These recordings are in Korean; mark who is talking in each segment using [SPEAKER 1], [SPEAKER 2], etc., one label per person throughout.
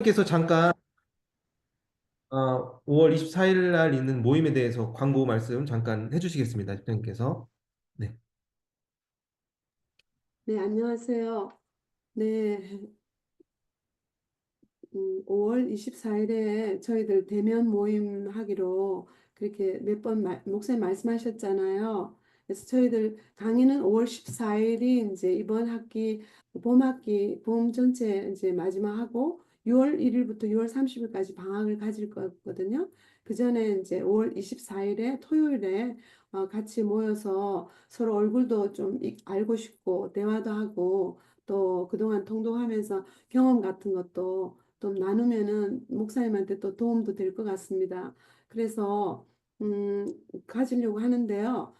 [SPEAKER 1] 께서 잠깐 5월 24일 날 있는 모임에 대해서 광고 말씀 잠깐 해주시겠습니다. 집장님께서. 네.
[SPEAKER 2] 네, 안녕하세요. 네, 5월 24일에 저희들 대면 모임 하기로 그렇게 몇 번 목사님 말씀하셨잖아요. 그래서 저희들 강의는 5월 14일이 이제 이번 학기 봄 전체 이제 마지막 하고 6월 1일부터 6월 30일까지 방학을 가질 거거든요. 그 전에 이제 5월 24일에 토요일에 같이 모여서 서로 얼굴도 좀 알고 싶고 대화도 하고 또 그동안 통독하면서 경험 같은 것도 좀 나누면은 목사님한테 또 도움도 될 것 같습니다. 그래서 음, 가지려고 하는데요.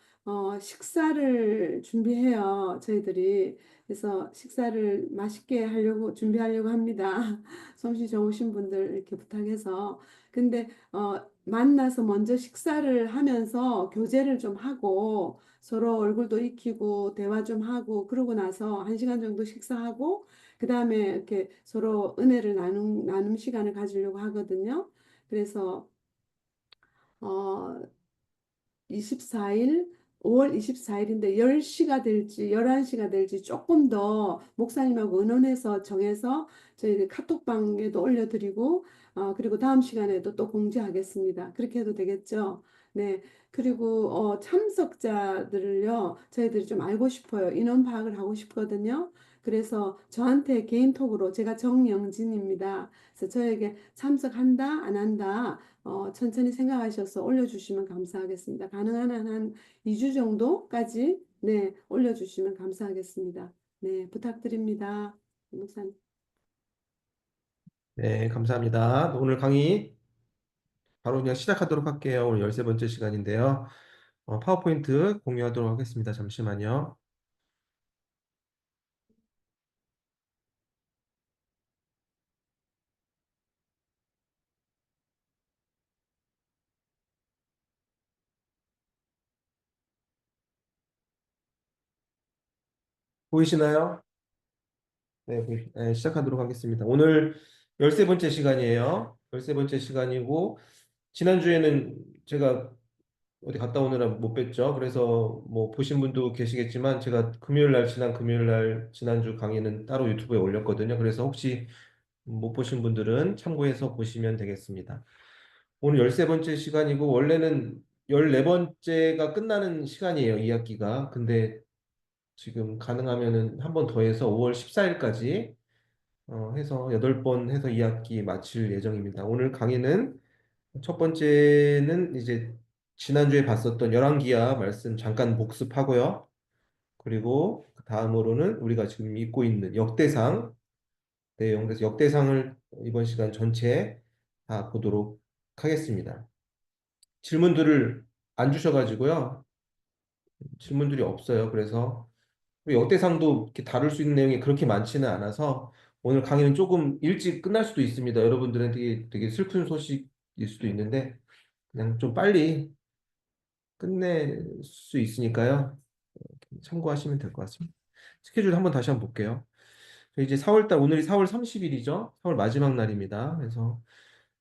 [SPEAKER 2] 식사를 준비해요, 저희들이. 그래서 식사를 맛있게 하려고 준비하려고 합니다. 솜씨 좋으신 분들 이렇게 부탁해서. 근데 만나서 먼저 식사를 하면서 교제를 좀 하고 서로 얼굴도 익히고 대화 좀 하고 그러고 나서 1시간 정도 식사하고 그 다음에 이렇게 서로 은혜를 나눔 시간을 가지려고 하거든요. 그래서, 어, 24일, 5월 24일인데 10시가 될지 11시가 될지 조금 더 목사님하고 의논해서 정해서 저희 카톡방에도 올려드리고 그리고 다음 시간에도 또 공지하겠습니다. 그렇게 해도 되겠죠? 네. 그리고 참석자들을요. 저희들이 좀 알고 싶어요. 인원 파악을 하고 싶거든요. 그래서 저한테 개인톡으로 제가 정영진입니다. 그래서 저에게 참석한다, 안 한다 천천히 생각하셔서 올려주시면 감사하겠습니다. 가능한 한 2주 정도까지 네, 올려주시면 감사하겠습니다. 네, 부탁드립니다. 목사님.
[SPEAKER 1] 네, 감사합니다. 오늘 강의 바로 그냥 시작하도록 할게요. 오늘 13번째 시간인데요. 파워포인트 공유하도록 하겠습니다. 잠시만요. 보이시나요? 네, 네, 시작하도록 하겠습니다. 오늘 13번째 시간이에요. 13번째 시간이고, 지난주에는 제가 어디 갔다 오느라 못 뵀죠. 그래서 뭐 보신 분도 계시겠지만 제가 지난 금요일 날 지난주 강의는 따로 유튜브에 올렸거든요. 그래서 혹시 못 보신 분들은 참고해서 보시면 되겠습니다. 오늘 13번째 시간이고 원래는 14번째가 끝나는 시간이에요. 2학기가. 근데 지금 가능하면은 한 번 더 해서 5월 14일까지 해서 8번 해서 2학기 마칠 예정입니다. 오늘 강의는 첫 번째는 이제 지난주에 봤었던 열왕기하 말씀 잠깐 복습하고요. 그리고 그 다음으로는 우리가 지금 읽고 있는 역대상 내용, 그래서 역대상을 이번 시간 전체 다 보도록 하겠습니다. 질문들을 안 주셔가지고요. 질문들이 없어요. 그래서 역대상도 이렇게 다룰 수 있는 내용이 그렇게 많지는 않아서 오늘 강의는 조금 일찍 끝날 수도 있습니다. 여러분들은 되게 슬픈 소식일 수도 있는데 그냥 좀 빨리 끝낼 수 있으니까요. 참고하시면 될 것 같습니다. 스케줄 한번 다시 한번 볼게요. 이제 4월달, 오늘이 4월 30일이죠. 4월 마지막 날입니다. 그래서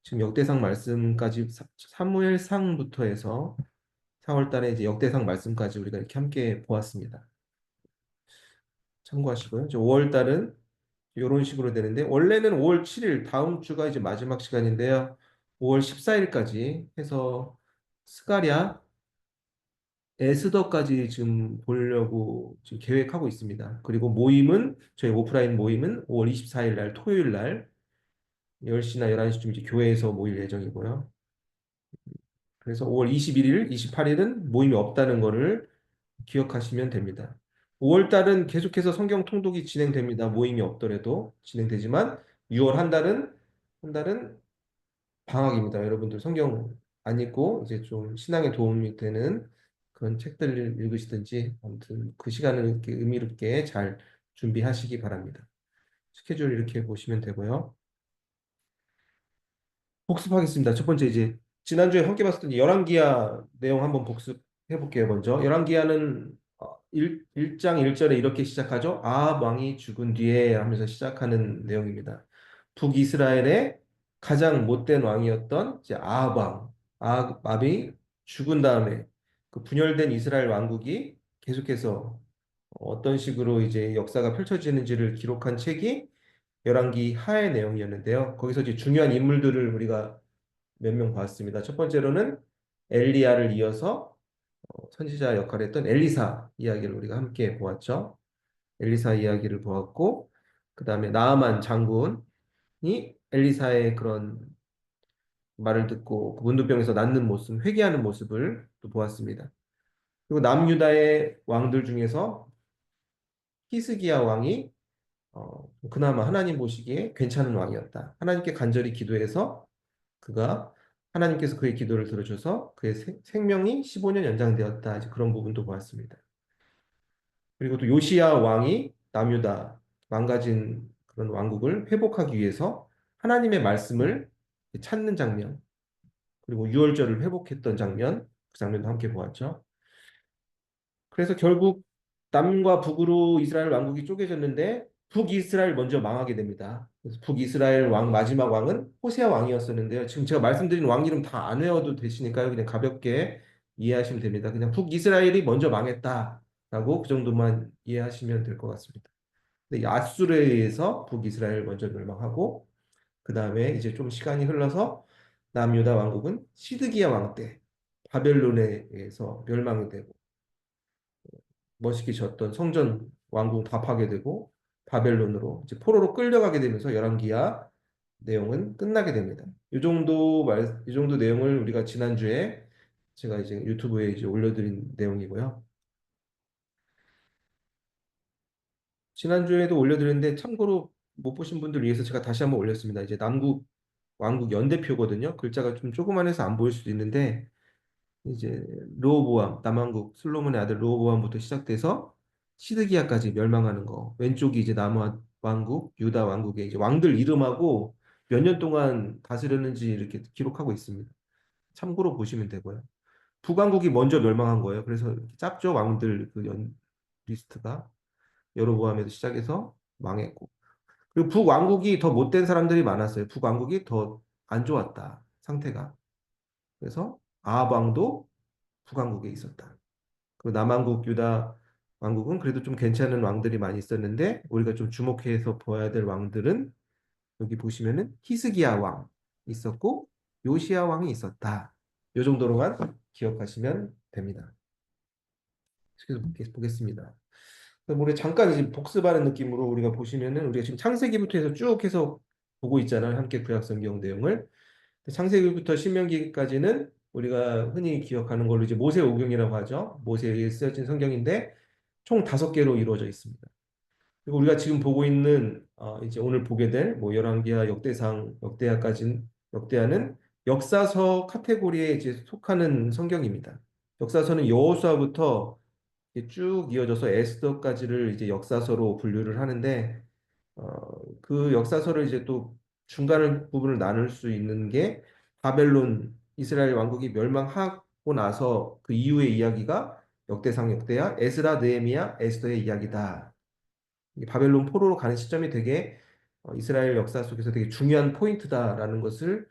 [SPEAKER 1] 지금 역대상 말씀까지 사무엘상부터 해서 4월달에 이제 역대상 말씀까지 우리가 이렇게 함께 보았습니다. 참고하시고요. 이제 5월달은 이런 식으로 되는데 원래는 5월 7일 다음 주가 이제 마지막 시간인데요. 5월 14일까지 해서 스가랴 에스더까지 지금 보려고 지금 계획하고 있습니다. 그리고 저희 오프라인 모임은 5월 24일 날 토요일 날 10시나 11시쯤 이제 교회에서 모일 예정이고요. 그래서 5월 21일, 28일은 모임이 없다는 거를 기억하시면 됩니다. 5월 달은 계속해서 성경 통독이 진행됩니다. 모임이 없더라도 진행되지만 6월 한 달은 방학입니다. 여러분들 성경 안 읽고 이제 좀 신앙에 도움이 되는 그런 책들을 읽으시든지 아무튼 그 시간을 이렇게 의미롭게 잘 준비하시기 바랍니다. 스케줄 이렇게 보시면 되고요. 복습하겠습니다. 첫 번째 이제 지난주에 함께 봤었던 열왕기하 내용 한번 복습해 볼게요. 먼저 열왕기하는 1장 1절에 이렇게 시작하죠. 아합 왕이 죽은 뒤에 하면서 시작하는 내용입니다. 북이스라엘의 가장 못된 왕이었던 이제 아합 왕, 아합이 죽은 다음에 그 분열된 이스라엘 왕국이 계속해서 어떤 식으로 이제 역사가 펼쳐지는지를 기록한 책이 열왕기 하의 내용이었는데요. 거기서 이제 중요한 인물들을 우리가 몇 명 봤습니다. 첫 번째로는 엘리야를 이어서 선지자 역할을 했던 엘리사 이야기를 우리가 함께 보았죠. 엘리사 이야기를 보았고, 그 다음에 나아만 장군이 엘리사의 그런 말을 듣고 그 문둥병에서 낫는 모습, 회개하는 모습을 또 보았습니다. 그리고 남유다의 왕들 중에서 히스기야 왕이 그나마 하나님 보시기에 괜찮은 왕이었다. 하나님께 간절히 기도해서 그가 하나님께서 그의 기도를 들어줘서 그의 생명이 15년 연장되었다. 이제 그런 부분도 보았습니다. 그리고 또 요시야 왕이 남유다 망가진 그런 왕국을 회복하기 위해서 하나님의 말씀을 찾는 장면, 그리고 유월절을 회복했던 장면, 그 장면도 함께 보았죠. 그래서 결국 남과 북으로 이스라엘 왕국이 쪼개졌는데 북이스라엘 먼저 망하게 됩니다. 그래서 북이스라엘 왕 마지막 왕은 호세아 왕이었었는데요. 지금 제가 말씀드린 왕 이름 다 안 외워도 되시니까요. 그냥 가볍게 이해하시면 됩니다. 그냥 북이스라엘이 먼저 망했다라고 그 정도만 이해하시면 될 것 같습니다. 근데 아수르에 의해서 북이스라엘 먼저 멸망하고 그 다음에 이제 좀 시간이 흘러서 남유다 왕국은 시드기야 왕 때 바벨론에 의해서 멸망이 되고 멋있게 졌던 성전 왕궁 다 파괴되고 바벨론으로 이제 포로로 끌려가게 되면서 열왕기야 내용은 끝나게 됩니다. 이 정도 내용을 우리가 지난주에 제가 이제 유튜브에 이제 올려드린 내용이고요. 지난주에도 올려드렸는데 참고로 못 보신 분들 위해서 제가 다시 한번 올렸습니다. 이제 남국 왕국 연대표거든요. 글자가 좀 조그만해서 안 보일 수도 있는데 이제 르호보암 남왕국 솔로몬의 아들 르호보암부터 시작돼서 시드기야까지 멸망하는 거. 왼쪽이 이제 남왕국 유다 왕국의 이제 왕들 이름하고 몇 년 동안 다스렸는지 이렇게 기록하고 있습니다. 참고로 보시면 되고요. 북왕국이 먼저 멸망한 거예요. 그래서 이렇게 짧죠 왕들 그 연 리스트가 여로보암에서 시작해서 망했고, 그리고 북왕국이 더 못된 사람들이 많았어요. 북왕국이 더 안 좋았다 상태가. 그래서 아합 왕도 북왕국에 있었다. 그 남왕국 유다 왕국은 그래도 좀 괜찮은 왕들이 많이 있었는데 우리가 좀 주목해서 봐야 될 왕들은 여기 보시면은 히스기야 왕 있었고 요시야 왕이 있었다. 이 정도로만 기억하시면 됩니다. 그래서 보겠습니다. 그럼 우리 잠깐 이제 복습하는 느낌으로 우리가 보시면은 우리가 지금 창세기부터 해서 쭉 해서 보고 있잖아요. 함께 구약성경 내용을. 창세기부터 신명기까지는 우리가 흔히 기억하는 걸로 이제 모세오경이라고 하죠. 모세에 쓰여진 성경인데 총 5개로 이루어져 있습니다. 그리고 우리가 지금 보고 있는 이제 오늘 보게 될 뭐 열왕기하, 역대상, 역대하는 역사서 카테고리에 이제 속하는 성경입니다. 역사서는 여호수아부터 쭉 이어져서 에스더까지를 이제 역사서로 분류를 하는데 그 역사서를 이제 또 중간 부분을 나눌 수 있는 게 바벨론 이스라엘 왕국이 멸망하고 나서 그 이후의 이야기가 역대상, 역대하, 에스라, 느헤미야, 에스더의 이야기다. 이 바벨론 포로로 가는 시점이 되게 이스라엘 역사 속에서 되게 중요한 포인트다라는 것을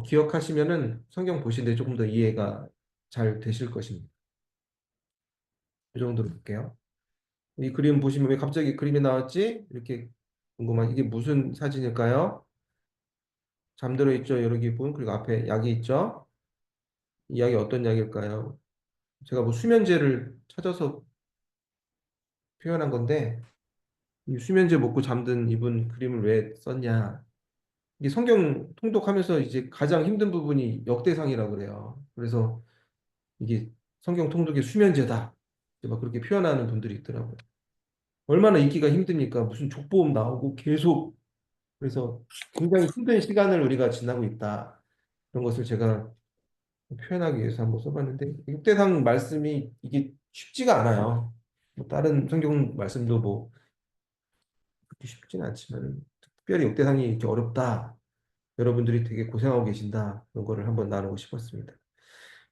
[SPEAKER 1] 기억하시면은 성경 보시는데 조금 더 이해가 잘 되실 것입니다. 이 정도로 볼게요. 이 그림 보시면 왜 갑자기 그림이 나왔지? 이렇게 궁금한 이게 무슨 사진일까요? 잠들어 있죠, 여러 기분. 그리고 앞에 약이 있죠. 이 약이 어떤 약일까요? 제가 뭐 수면제를 찾아서 표현한 건데 이 수면제 먹고 잠든 이분 그림을 왜 썼냐? 이게 성경 통독하면서 이제 가장 힘든 부분이 역대상이라고 그래요. 그래서 이게 성경 통독의 수면제다. 이제 막 그렇게 표현하는 분들이 있더라고요. 얼마나 읽기가 힘듭니까? 무슨 족보음 나오고 계속 그래서 굉장히 힘든 시간을 우리가 지나고 있다. 그런 것을 제가 표현하기 위해서 한번 써봤는데 육대상 말씀이 이게 쉽지가 않아요. 뭐 다른 성경 말씀도 뭐 그렇게 쉽지는 않지만 특별히 육대상이 이렇게 어렵다. 여러분들이 되게 고생하고 계신다. 그런 거를 한번 나누고 싶었습니다.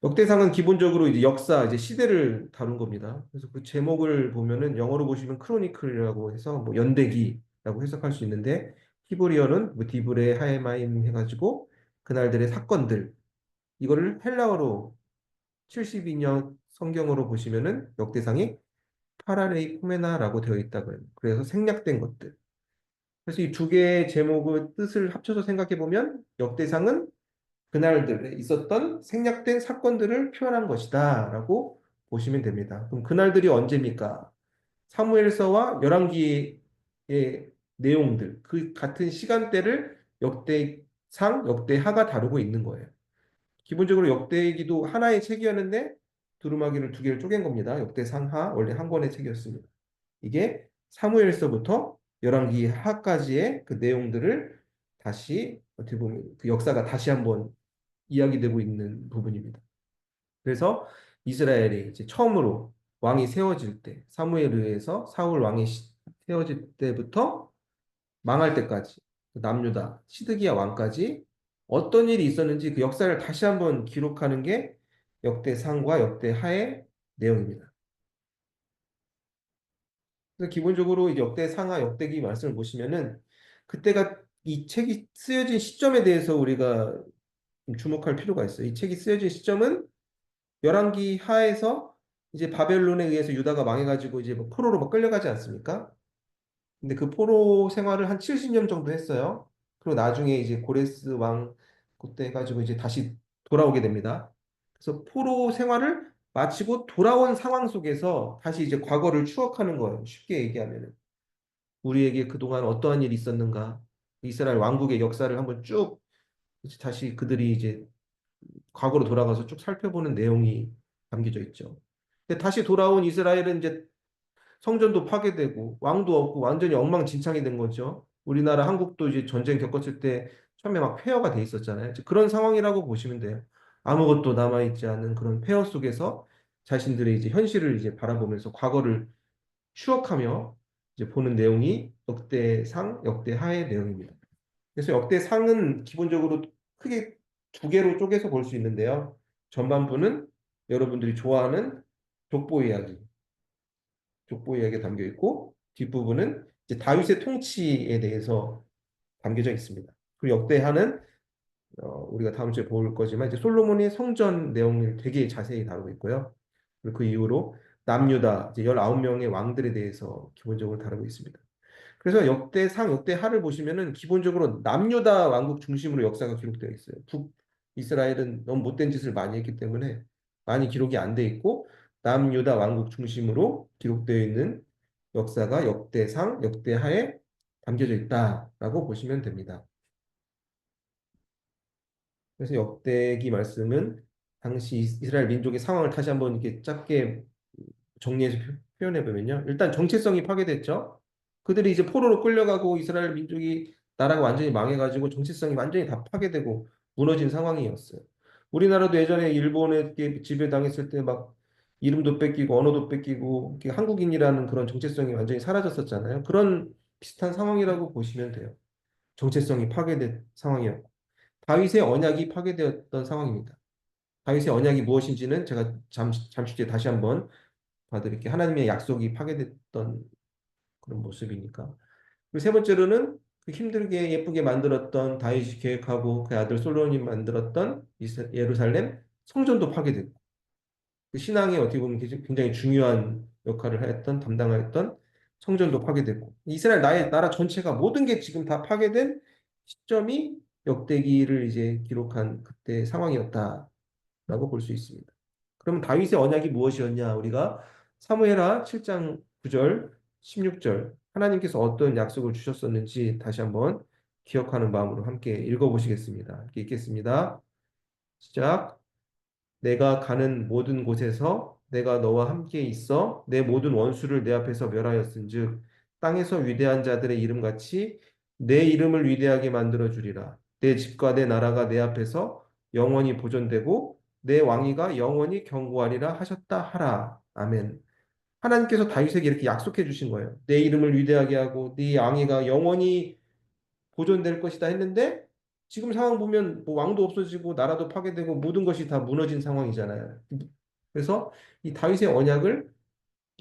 [SPEAKER 1] 역대상은 기본적으로 이제 역사, 이제 시대를 다룬 겁니다. 그래서 그 제목을 보면은 영어로 보시면 크로니클이라고 해서 뭐 연대기라고 해석할 수 있는데 히브리어는 뭐 디브레 하에마임 해가지고 그날들의 사건들 이거를 헬라어로 72년 성경으로 보시면은 역대상이 파라레이 포메나라고 되어 있다고요. 그래서 생략된 것들. 그래서 이 두 개의 제목의 뜻을 합쳐서 생각해 보면 역대상은 그날들에 있었던 생략된 사건들을 표현한 것이다라고 보시면 됩니다. 그럼 그날들이 언제입니까? 사무엘서와 열왕기의 내용들, 그 같은 시간대를 역대상, 역대하가 다루고 있는 거예요. 기본적으로 역대기도 하나의 책이었는데 두루마기를 두 개를 쪼갠 겁니다. 역대상하 원래 한 권의 책이었습니다. 이게 사무엘서부터 열왕기하까지의 그 내용들을 다시 어떻게 보면 그 역사가 다시 한번 이야기되고 있는 부분입니다. 그래서 이스라엘이 이제 처음으로 왕이 세워질 때 사무엘에 의해서 사울 왕이 세워질 때부터 망할 때까지 남유다 시드기야 왕까지 어떤 일이 있었는지 그 역사를 다시 한번 기록하는 게 역대상과 역대하의 내용입니다. 그래서 기본적으로 이제 역대상하 역대기 말씀을 보시면은 그때가 이 책이 쓰여진 시점에 대해서 우리가 좀 주목할 필요가 있어요. 이 책이 쓰여진 시점은 열왕기 하에서 이제 바벨론에 의해서 유다가 망해가지고 이제 뭐 포로로 막 끌려가지 않습니까? 근데 그 포로 생활을 한 70년 정도 했어요. 그리고 나중에 이제 고레스 왕 그때 해가지고 이제 다시 돌아오게 됩니다. 그래서 포로 생활을 마치고 돌아온 상황 속에서 다시 이제 과거를 추억하는 거예요. 쉽게 얘기하면은. 우리에게 그동안 어떠한 일이 있었는가? 이스라엘 왕국의 역사를 한번 쭉 이제 다시 그들이 이제 과거로 돌아가서 쭉 살펴보는 내용이 담겨져 있죠. 근데 다시 돌아온 이스라엘은 이제 성전도 파괴되고 왕도 없고 완전히 엉망진창이 된 거죠. 우리나라 한국도 이제 전쟁 겪었을 때 처음에 막 폐허가 돼 있었잖아요. 이제 그런 상황이라고 보시면 돼요. 아무것도 남아있지 않은 그런 폐허 속에서 자신들의 이제 현실을 이제 바라보면서 과거를 추억하며 이제 보는 내용이 역대상, 역대하의 내용입니다. 그래서 역대상은 기본적으로 크게 두 개로 쪼개서 볼 수 있는데요. 전반부는 여러분들이 좋아하는 족보 이야기, 족보 이야기가 담겨 있고 뒷부분은 이제 다윗의 통치에 대해서 담겨져 있습니다. 그리고 역대하는 우리가 다음 주에 볼 거지만 이제 솔로몬의 성전 내용을 되게 자세히 다루고 있고요. 그리고 그 이후로 남유다 이제 19명의 왕들에 대해서 기본적으로 다루고 있습니다. 그래서 역대상, 역대하를 보시면은 기본적으로 남유다 왕국 중심으로 역사가 기록되어 있어요. 북이스라엘은 너무 못된 짓을 많이 했기 때문에 많이 기록이 안 돼 있고 남유다 왕국 중심으로 기록되어 있는 역사가 역대상, 역대하에 담겨져 있다라고 보시면 됩니다. 그래서 역대기 말씀은 당시 이스라엘 민족의 상황을 다시 한번 이렇게 짧게 정리해서 표현해 보면요. 일단 정체성이 파괴됐죠. 그들이 이제 포로로 끌려가고 이스라엘 민족이 나라가 완전히 망해가지고 정체성이 완전히 다 파괴되고 무너진 상황이었어요. 우리나라도 예전에 일본에 이렇게 지배당했을 때 막 이름도 뺏기고 언어도 뺏기고 이렇게 한국인이라는 그런 정체성이 완전히 사라졌었잖아요. 그런 비슷한 상황이라고 보시면 돼요. 정체성이 파괴된 상황이었고 다윗의 언약이 파괴되었던 상황입니다. 다윗의 언약이 무엇인지는 제가 잠시 뒤에 다시 한번 봐드릴게요. 하나님의 약속이 파괴됐던 그런 모습이니까. 그리고 세 번째로는 그 힘들게 예쁘게 만들었던 다윗이 계획하고 그 아들 솔로몬이 만들었던 예루살렘 성전도 파괴됐고 그 신앙에 어떻게 보면 굉장히 중요한 역할을 했던 담당하였던 성전도 파괴됐고 이스라엘 나라 전체가 모든 게 지금 다 파괴된 시점이 역대기를 이제 기록한 그때 상황이었다라고 볼 수 있습니다. 그러면 다윗의 언약이 무엇이었냐? 우리가 사무엘하 7장 9절, 16절 하나님께서 어떤 약속을 주셨었는지 다시 한번 기억하는 마음으로 함께 읽어보시겠습니다. 함께 읽겠습니다. 시작. 내가 가는 모든 곳에서 내가 너와 함께 있어 내 모든 원수를 내 앞에서 멸하였은즉 땅에서 위대한 자들의 이름같이 내 이름을 위대하게 만들어 주리라. 내 집과 내 나라가 내 앞에서 영원히 보존되고 내 왕위가 영원히 경고하리라 하셨다 하라. 아멘. 하나님께서 다윗에게 이렇게 약속해 주신 거예요. 내 이름을 위대하게 하고 네 왕위가 영원히 보존될 것이다 했는데 지금 상황 보면 뭐 왕도 없어지고 나라도 파괴되고 모든 것이 다 무너진 상황이잖아요. 그래서 이 다윗의 언약을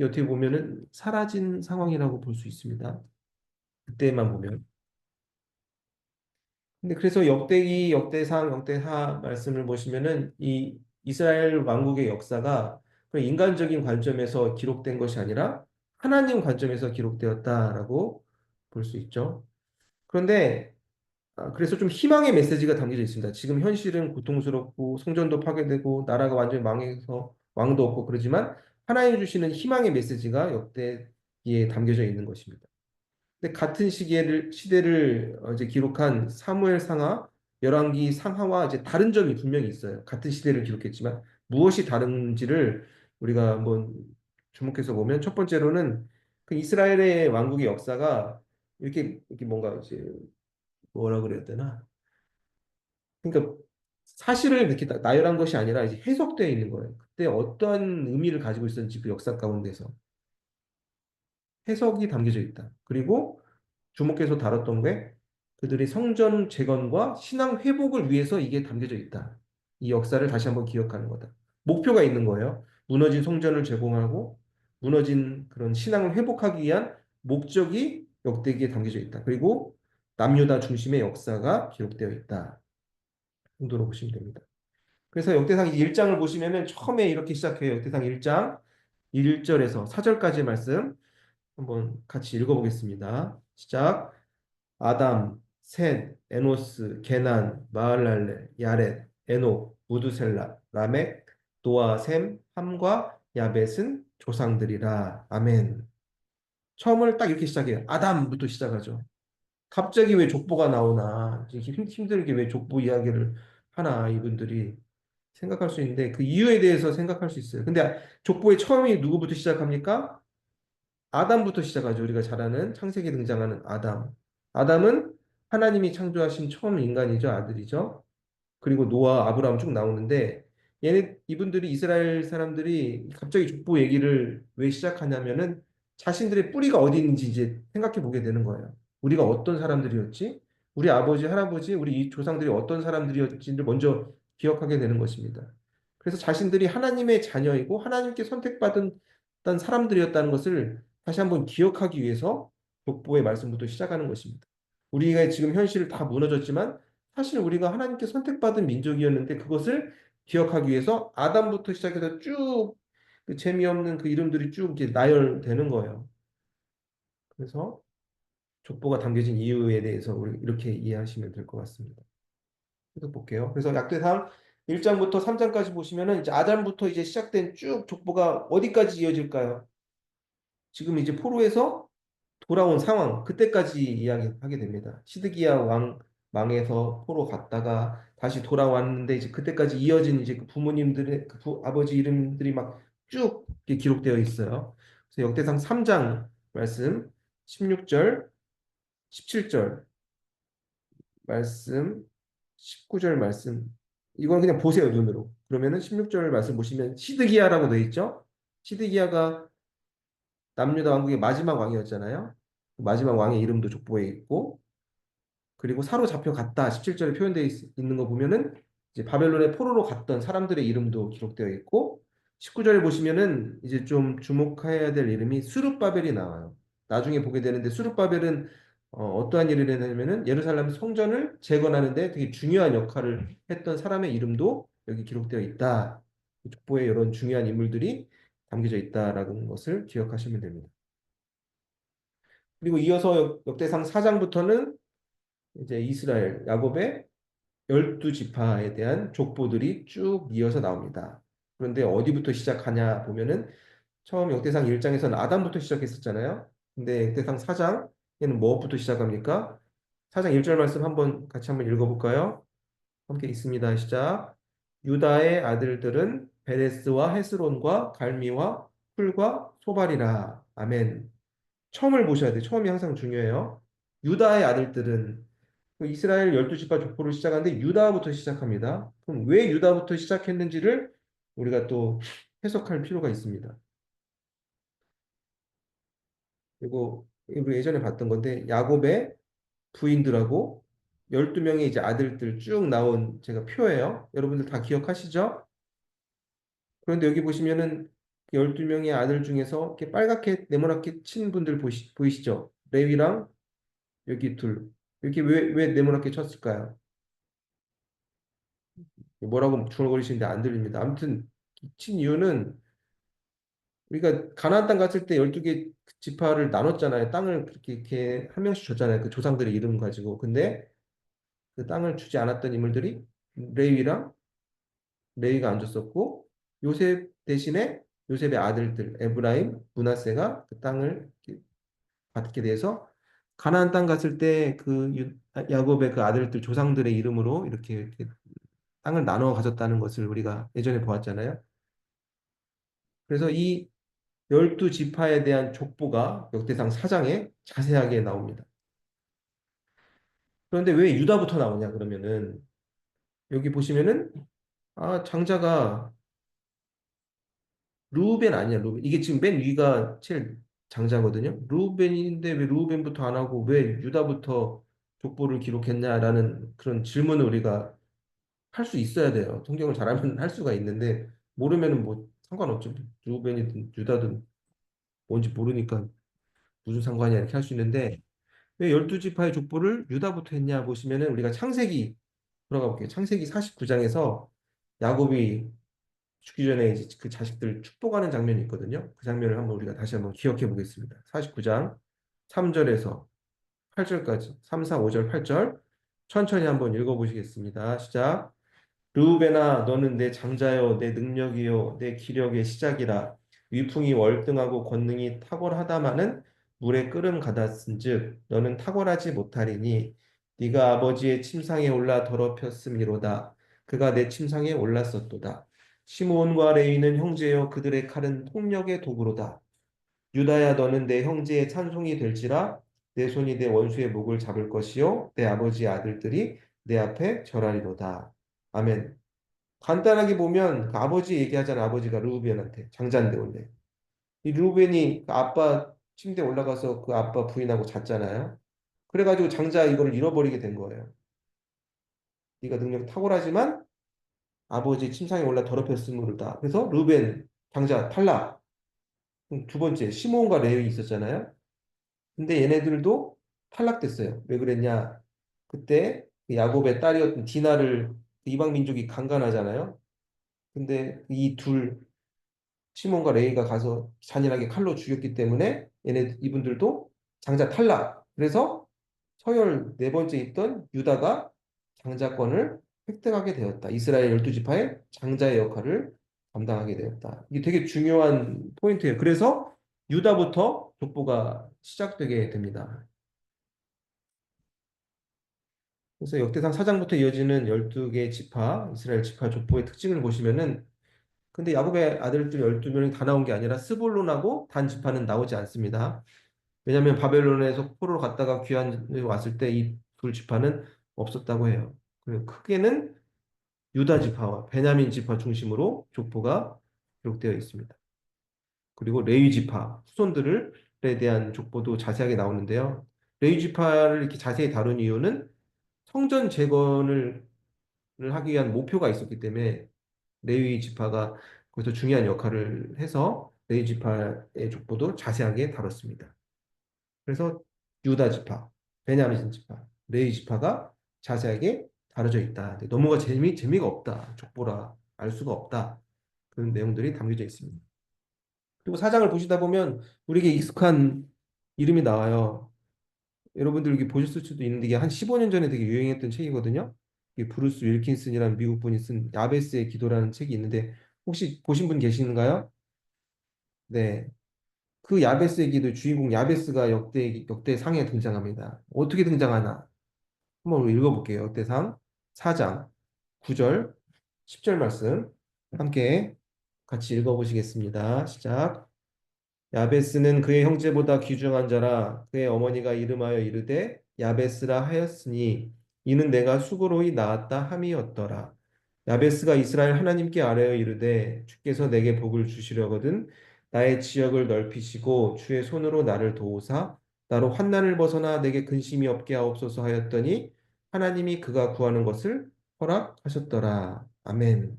[SPEAKER 1] 어떻게 보면은 사라진 상황이라고 볼 수 있습니다. 그때만 보면. 근데 그래서 역대기, 역대상, 역대하 말씀을 보시면은 이 이스라엘 왕국의 역사가 그냥 인간적인 관점에서 기록된 것이 아니라 하나님 관점에서 기록되었다라고 볼 수 있죠. 그런데 그래서 좀 희망의 메시지가 담겨져 있습니다. 지금 현실은 고통스럽고 성전도 파괴되고 나라가 완전히 망해서 왕도 없고 그러지만 하나님 주시는 희망의 메시지가 역대기에 담겨져 있는 것입니다. 근데 같은 시대를 이제 기록한 사무엘 상하, 열왕기 상하와 이제 다른 점이 분명히 있어요. 같은 시대를 기록했지만 무엇이 다른지를 우리가 한번 주목해서 보면 첫 번째로는 그 이스라엘의 왕국의 역사가 이렇게 뭔가 이제 뭐라 그래야 되나? 그러니까 사실을 이렇게 나열한 것이 아니라 이제 해석되어 있는 거예요. 그때 어떠한 의미를 가지고 있었는지 그 역사 가운데서 해석이 담겨져 있다. 그리고 주목해서 다뤘던 게 그들이 성전 재건과 신앙 회복을 위해서 이게 담겨져 있다. 이 역사를 다시 한번 기억하는 거다. 목표가 있는 거예요. 무너진 성전을 제공하고 무너진 그런 신앙을 회복하기 위한 목적이 역대기에 담겨져 있다. 그리고 남유다 중심의 역사가 기록되어 있다. 정도로 보시면 됩니다. 그래서 역대상 1장을 보시면은 처음에 이렇게 시작해요. 역대상 1장 1절에서 4절까지의 말씀 한번 같이 읽어보겠습니다. 시작. 아담, 셋, 에노스, 게난, 마할랄레, 야렛, 에녹, 무두셀라, 라멕, 노아, 셈, 함과 야벳은 조상들이라. 아멘. 처음을 딱 이렇게 시작해요. 아담부터 시작하죠. 갑자기 왜 족보가 나오나? 이렇게 힘들게 왜 족보 이야기를 하나, 이분들이 생각할 수 있는데 그 이유에 대해서 생각할 수 있어요. 근데 족보의 처음이 누구부터 시작합니까? 아담부터 시작하죠. 우리가 잘 아는 창세기에 등장하는 아담. 아담은 하나님이 창조하신 처음 인간이죠. 아들이죠. 그리고 노아, 아브라함 쭉 나오는데 이분들이 이스라엘 사람들이 갑자기 족보 얘기를 왜 시작하냐면은 자신들의 뿌리가 어디 있는지 이제 생각해 보게 되는 거예요. 우리가 어떤 사람들이었지? 우리 아버지, 할아버지, 우리 이 조상들이 어떤 사람들이었지를 먼저 기억하게 되는 것입니다. 그래서 자신들이 하나님의 자녀이고 하나님께 선택받은 사람들이었다는 것을 다시 한번 기억하기 위해서 족보의 말씀부터 시작하는 것입니다. 우리가 지금 현실을 다 무너졌지만 사실 우리가 하나님께 선택받은 민족이었는데 그것을 기억하기 위해서 아담부터 시작해서 쭉그 재미없는 그 이름들이 쭉 이제 나열되는 거예요. 그래서 족보가 담겨진 이유에 대해서 우리 이렇게 이해하시면 될 것 같습니다. 계속 볼게요. 그래서 약대상 1장부터 3장까지 보시면은 이제 아담부터 이제 시작된 쭉 족보가 어디까지 이어질까요? 지금 이제 포로에서 돌아온 상황, 그때까지 이야기하게 됩니다. 시드기야 왕 망해서 포로 갔다가 다시 돌아왔는데 이제 그때까지 이어진 이제 그 부모님들의 아버지 이름들이 막 쭉 기록되어 있어요. 그래서 역대상 3장 말씀, 16절, 17절 말씀, 19절 말씀. 이건 그냥 보세요, 눈으로. 그러면은 16절 말씀 보시면 시드기야라고 되어 있죠? 시드기야가 남유다 왕국의 마지막 왕이었잖아요. 마지막 왕의 이름도 족보에 있고 그리고 사로잡혀 갔다 17절에 표현되어 있는 거 보면은 이제 바벨론의 포로로 갔던 사람들의 이름도 기록되어 있고 19절에 보시면은 이제 좀 주목해야 될 이름이 수룹바벨이 나와요. 나중에 보게 되는데 수룹바벨은 떠한 일을 했냐면은 예루살렘 성전을 재건하는데 되게 중요한 역할을 했던 사람의 이름도 여기 기록되어 있다. 족보에 이런 중요한 인물들이 담겨져 있다라는 것을 기억하시면 됩니다. 그리고 이어서 역대상 4장부터는 이제 이스라엘 야곱의 12지파에 대한 족보들이 쭉 이어서 나옵니다. 그런데 어디부터 시작하냐 보면은 처음 역대상 1장에서는 아담부터 시작했었잖아요. 근데 역대상 4장에는 무엇부터 시작합니까? 4장 1절 말씀 같이 한번 읽어볼까요? 함께 있습니다. 시작. 유다의 아들들은 베레스와 헤스론과 갈미와 풀과 소발이라. 아멘. 처음을 보셔야 돼요. 처음이 항상 중요해요. 유다의 아들들은 그 이스라엘 12지파 족보를 시작하는데 유다부터 시작합니다. 그럼 왜 유다부터 시작했는지를 우리가 또 해석할 필요가 있습니다. 그리고 우리 예전에 봤던 건데 야곱의 부인들하고 12명의 이제 아들들 쭉 나온 제가 표예요. 여러분들 다 기억하시죠? 그런데 여기 보시면은 12명의 아들 중에서 이렇게 빨갛게 네모나게 친 분들 보이시죠? 레위랑 여기 둘. 이렇게 왜 네모나게 쳤을까요? 뭐라고 중얼거리시는데 안 들립니다. 아무튼 친 이유는 우리가 가나안 땅 갔을 때 12개 지파를 나눴잖아요. 땅을 그렇게 이렇게 한 명씩 줬잖아요. 그 조상들의 이름 가지고. 근데 그 땅을 주지 않았던 인물들이 레위랑 레위가 안 줬었고 요셉 대신에 요셉의 아들들 에브라임, 므낫세가 그 땅을 이렇게 받게 돼서 가나안 땅 갔을 때 그 야곱의 그 아들들 조상들의 이름으로 이렇게 땅을 나눠 가졌다는 것을 우리가 예전에 보았잖아요. 그래서 이 12지파에 대한 족보가 역대상 4장에 자세하게 나옵니다. 그런데 왜 유다부터 나오냐 그러면은 여기 보시면은 장자가 루벤 아니야, 루벤. 이게 지금 맨 위가 제일 장자거든요. 루벤인데 왜 루벤부터 안 하고 왜 유다부터 족보를 기록했냐라는 그런 질문을 우리가 할 수 있어야 돼요. 성경을 잘하면 할 수가 있는데 모르면은 뭐 상관없죠. 루벤이든 유다든 뭔지 모르니까 무슨 상관이야 이렇게 할 수 있는데 왜 12지파의 족보를 유다부터 했냐 보시면은 우리가 창세기 들어가 볼게요. 창세기 49장에서 야곱이 죽기 전에 이제 그 자식들 축복하는 장면이 있거든요. 그 장면을 한번 우리가 다시 한번 기억해 보겠습니다. 49장 3절에서 8절까지 3, 4, 5절, 8절 천천히 한번 읽어 보시겠습니다. 시작. 르우벤아 너는 내 장자요 내 능력이요 내 기력의 시작이라 위풍이 월등하고 권능이 탁월하다마는 물에 끓음 같았은즉 너는 탁월하지 못하리니 네가 아버지의 침상에 올라 더럽혔음이로다 그가 내 침상에 올랐었도다 시므온과 레위는 형제요 그들의 칼은 폭력의 도구로다 유다야 너는 내 형제의 찬송이 될지라 내 손이 내 원수의 목을 잡을 것이요 내 아버지의 아들들이 내 앞에 절하리로다 아멘. 간단하게 보면 그 아버지 얘기하잖아. 아버지가 르우벤한테 장자인데 원래 이 르우벤이 그 아빠 침대에 올라가서 그 아빠 부인하고 잤잖아요. 그래가지고 장자 이거를 잃어버리게 된 거예요. 네가 능력 탁월하지만 아버지 침상에 올라 더럽혔으므로다. 그래서 르우벤 장자 탈락. 그럼 두 번째 시므온과 레위 있었잖아요. 근데 얘네들도 탈락됐어요. 왜 그랬냐? 그때 그 야곱의 딸이었던 디나를 그 이방 민족이 강간하잖아요. 근데 이둘 시몬과 레이가 가서 잔인하게 칼로 죽였기 때문에 얘네 이분들도 장자 탈락. 그래서 서열 네 번째 있던 유다가 장자권을 획득하게 되었다. 이스라엘 12지파의 장자의 역할을 감당하게 되었다. 이게 되게 중요한 포인트예요. 그래서 유다부터 족보가 시작되게 됩니다. 그래서 역대상 4장부터 이어지는 12개 지파, 이스라엘 지파 족보의 특징을 보시면은 근데 야곱의 아들들 12명이 다 나온 게 아니라 스불론하고 단 지파는 나오지 않습니다. 왜냐하면 바벨론에서 포로로 갔다가 귀환을 왔을 때 이 둘 지파는 없었다고 해요. 그리고 크게는 유다 지파와 베냐민 지파 중심으로 족보가 기록되어 있습니다. 그리고 레위 지파 후손들에 대한 족보도 자세하게 나오는데요. 레위 지파를 이렇게 자세히 다룬 이유는 성전 재건을 하기 위한 목표가 있었기 때문에 레위 지파가 거기서 중요한 역할을 해서 레위 지파의 족보도 자세하게 다뤘습니다. 그래서 유다 지파, 베냐민 지파, 레위 지파가 자세하게 다뤄져 있다. 근데 넘어가 재미가 없다. 족보라 알 수가 없다. 그런 내용들이 담겨져 있습니다. 그리고 사장을 보시다 보면 우리에게 익숙한 이름이 나와요. 여러분들 여기 보셨을 수도 있는데 이게 한 15년 전에 되게 유행했던 책이거든요. 이게 브루스 윌킨슨이라는 미국 분이 쓴 야베스의 기도라는 책이 있는데 혹시 보신 분 계신가요? 네. 그 야베스의 기도 주인공 야베스가 역대상에 등장합니다. 어떻게 등장하나? 한번 우리 읽어볼게요. 역대상 4장 9절, 10절 말씀 함께 같이 읽어보시겠습니다. 시작. 야베스는 그의 형제보다 귀중한 자라 그의 어머니가 이름하여 이르되 야베스라 하였으니 이는 내가 수고로이 낳았다 함이었더라. 야베스가 이스라엘 하나님께 아뢰어 이르되 주께서 내게 복을 주시려거든 나의 지역을 넓히시고 주의 손으로 나를 도우사 나로 환난을 벗어나 내게 근심이 없게 하옵소서 하였더니 하나님이 그가 구하는 것을 허락하셨더라. 아멘.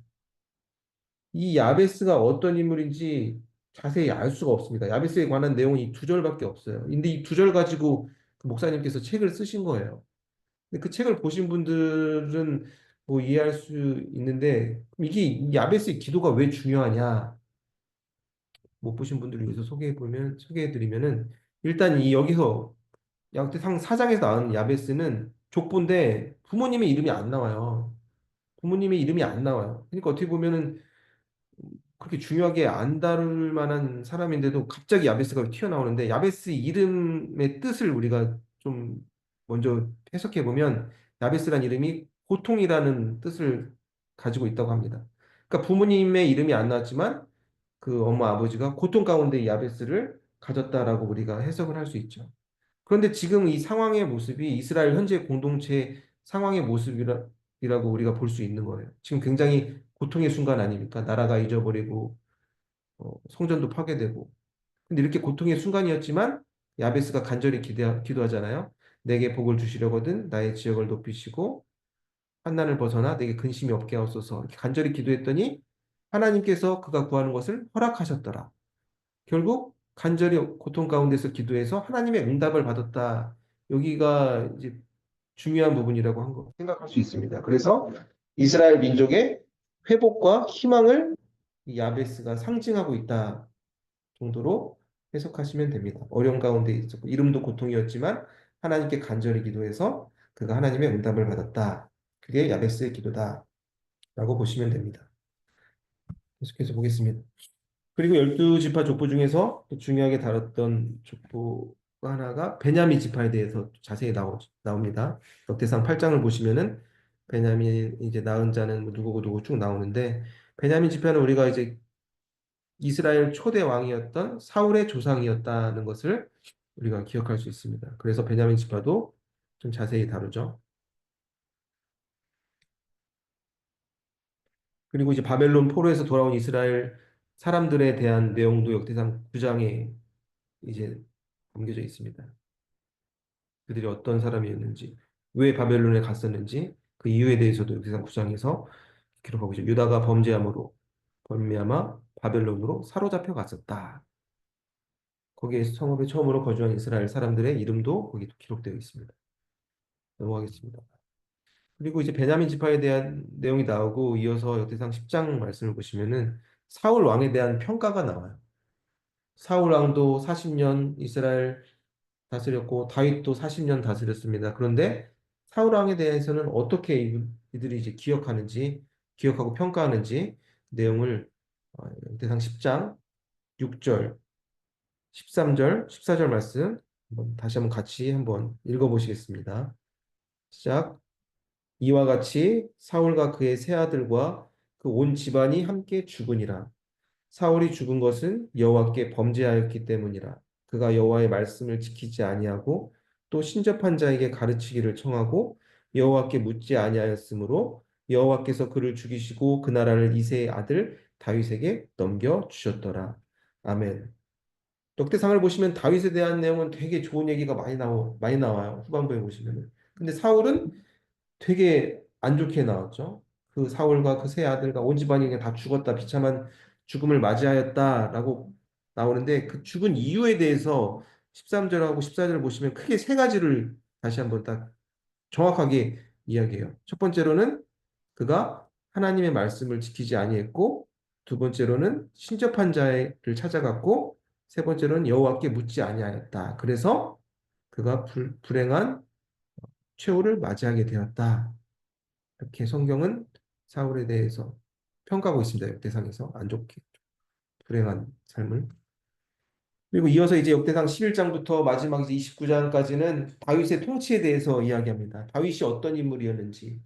[SPEAKER 1] 이 야베스가 어떤 인물인지 자세히 알 수가 없습니다. 야베스에 관한 내용이 이 두 절밖에 없어요. 근데 이 두 절 가지고 그 목사님께서 책을 쓰신 거예요. 근데 그 책을 보신 분들은 뭐 이해할 수 있는데 이게 이 야베스의 기도가 왜 중요하냐? 못 보신 분들을 위해서 소개해드리면은 일단 이 여기서 역대상 4장에서 나온 야베스는 족보인데 부모님의 이름이 안 나와요. 부모님의 이름이 안 나와요. 그러니까 어떻게 보면은 그렇게 중요하게 안 다룰 만한 사람인데도 갑자기 야베스가 튀어나오는데 야베스 이름의 뜻을 우리가 좀 먼저 해석해 보면 야베스란 이름이 고통이라는 뜻을 가지고 있다고 합니다. 그러니까 부모님의 이름이 안 나왔지만 그 엄마 아버지가 고통 가운데 이 야베스를 가졌다라고 우리가 해석을 할 수 있죠. 그런데 지금 이 상황의 모습이 이스라엘 현재 공동체 상황의 모습이라고 우리가 볼 수 있는 거예요. 지금 굉장히 고통의 순간 아닙니까? 나라가 잊어버리고 성전도 파괴되고. 근데 이렇게 고통의 순간이었지만 야베스가 간절히 기도하잖아요. 내게 복을 주시려거든 나의 지역을 높이시고 환난을 벗어나 내게 근심이 없게 하옵소서. 이렇게 간절히 기도했더니 하나님께서 그가 구하는 것을 허락하셨더라. 결국 간절히 고통 가운데서 기도해서 하나님의 응답을 받았다. 여기가 이제 중요한 부분이라고 한 거 생각할 수 있습니다. 그래서 이스라엘 민족의 회복과 희망을 이 야베스가 상징하고 있다 정도로 해석하시면 됩니다. 어려운 가운데 있었고 이름도 고통이었지만 하나님께 간절히 기도해서 그가 하나님의 응답을 받았다. 그게 야베스의 기도다라고 보시면 됩니다. 계속해서 보겠습니다. 그리고 12지파 족보 중에서 또 중요하게 다뤘던 족보가 하나가 베냐민 지파에 대해서 자세히 나옵니다. 역대상 8장을 보시면은 베냐민 이제 낳은 자는 뭐 누구고 누구 쭉 나오는데 베냐민 지파는 우리가 이제 이스라엘 초대 왕이었던 사울의 조상이었다는 것을 우리가 기억할 수 있습니다. 그래서 베냐민 지파도 좀 자세히 다루죠. 그리고 이제 바벨론 포로에서 돌아온 이스라엘 사람들에 대한 내용도 역대상 9장에 이제 담겨져 있습니다. 그들이 어떤 사람이었는지, 왜 바벨론에 갔었는지 그 이유에 대해서도 역대상 9장에서 기록하고 있죠. 유다가 범죄함으로 말미암아 바벨론으로 사로잡혀 갔었다. 거기에 성읍에 처음으로 거주한 이스라엘 사람들의 이름도 거기 기록되어 있습니다. 넘어가겠습니다. 그리고 이제 베냐민 지파에 대한 내용이 나오고 이어서 역대상 10장 말씀을 보시면은 사울 왕에 대한 평가가 나와요. 사울 왕도 40년 이스라엘 다스렸고 다윗도 40년 다스렸습니다. 그런데 사울 왕에 대해서는 어떻게 이들이 이제 기억하고 평가하는지 내용을 역대상 10장 6절, 13절, 14절 말씀 다시 한번 같이 한번 읽어보시겠습니다. 시작. 이와 같이 사울과 그의 세 아들과 그 온 집안이 함께 죽으니라. 사울이 죽은 것은 여호와께 범죄하였기 때문이라. 그가 여호와의 말씀을 지키지 아니하고 또 신접한 자에게 가르치기를 청하고 여호와께 묻지 아니하였으므로 여호와께서 그를 죽이시고 그 나라를 이새의 아들 다윗에게 넘겨 주셨더라. 아멘. 역대상을 보시면 다윗에 대한 내용은 되게 좋은 얘기가 많이 나와요. 후반부에 보시면은. 근데 사울은 되게 안 좋게 나왔죠. 그 사울과 그 세 아들과 온 집안이 그냥 다 죽었다. 비참한 죽음을 맞이하였다라고 나오는데 그 죽은 이유에 대해서 13절하고 14절을 보시면 크게 세 가지를 다시 한번 딱 정확하게 이야기해요. 첫 번째로는 그가 하나님의 말씀을 지키지 아니했고 두 번째로는 신접한 자를 찾아갔고 세 번째로는 여호와께 묻지 아니하였다. 그래서 그가 불행한 최후를 맞이하게 되었다. 이렇게 성경은 사울에 대해서 평가하고 있습니다. 역대상에서 안 좋게 불행한 삶을. 그리고 이어서 이제 역대상 11장부터 마지막 이제 29장까지는 다윗의 통치에 대해서 이야기합니다. 다윗이 어떤 인물이었는지.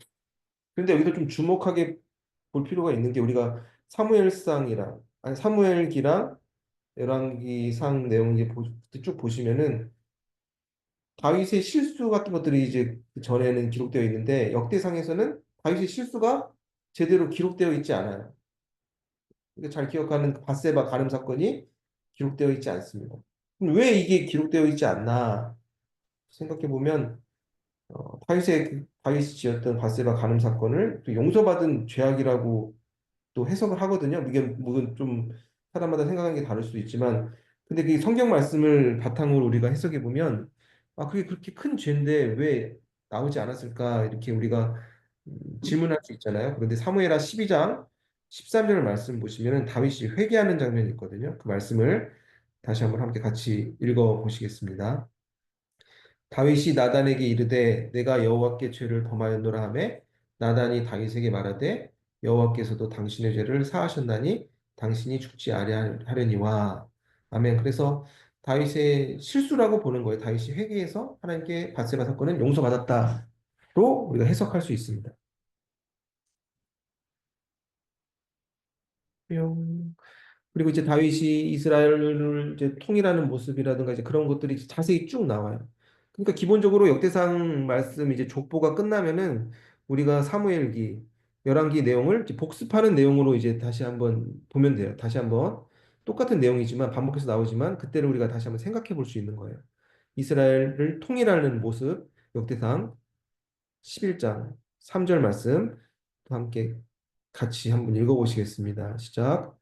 [SPEAKER 1] 그런데 여기서 좀 주목하게 볼 필요가 있는 게 우리가 사무엘기랑 열왕기상 내용 이제 쭉 보시면은 다윗의 실수 같은 것들이 이제 그 전에는 기록되어 있는데 역대상에서는 다윗의 실수가 제대로 기록되어 있지 않아요. 그러니까 잘 기억하는 그 밧세바 간음 사건이 기록되어 있지 않습니다. 그럼 왜 이게 기록되어 있지 않나 생각해 보면 다윗이 지었던 밧세바 간음 사건을 또 용서받은 죄악이라고 또 해석을 하거든요. 이게 물론 좀 사람마다 생각하는 게 다를 수도 있지만, 근데 그 성경 말씀을 바탕으로 우리가 해석해 보면, 아, 그게 그렇게 큰 죄인데 왜 나오지 않았을까? 이렇게 우리가 질문할 수 있잖아요. 그런데 사무엘하 12장 13절 말씀 보시면은 다윗이 회개하는 장면이 있거든요. 그 말씀을 다시 한번 함께 같이 읽어 보시겠습니다. 다윗이 나단에게 이르되 내가 여호와께 죄를 범하였노라 하매 나단이 다윗에게 말하되 여호와께서도 당신의 죄를 사하셨나니 당신이 죽지 아니하려니와 아멘. 그래서 다윗의 실수라고 보는 거예요. 다윗이 회개해서 하나님께 바세바 사건은 용서받았다로 우리가 해석할 수 있습니다. 뿅. 그리고 이제 다윗이 이스라엘을 이제 통일하는 모습이라든가 이제 그런 것들이 이제 자세히 쭉 나와요. 그러니까 기본적으로 역대상 말씀 이제 족보가 끝나면은 우리가 사무엘기, 열왕기 내용을 이제 복습하는 내용으로 이제 다시 한번 보면 돼요. 다시 한번 똑같은 내용이지만 반복해서 나오지만 그때를 우리가 다시 한번 생각해 볼 수 있는 거예요. 이스라엘을 통일하는 모습, 역대상 11장 3절 말씀 또 함께 같이 한번 읽어보시겠습니다. 시작.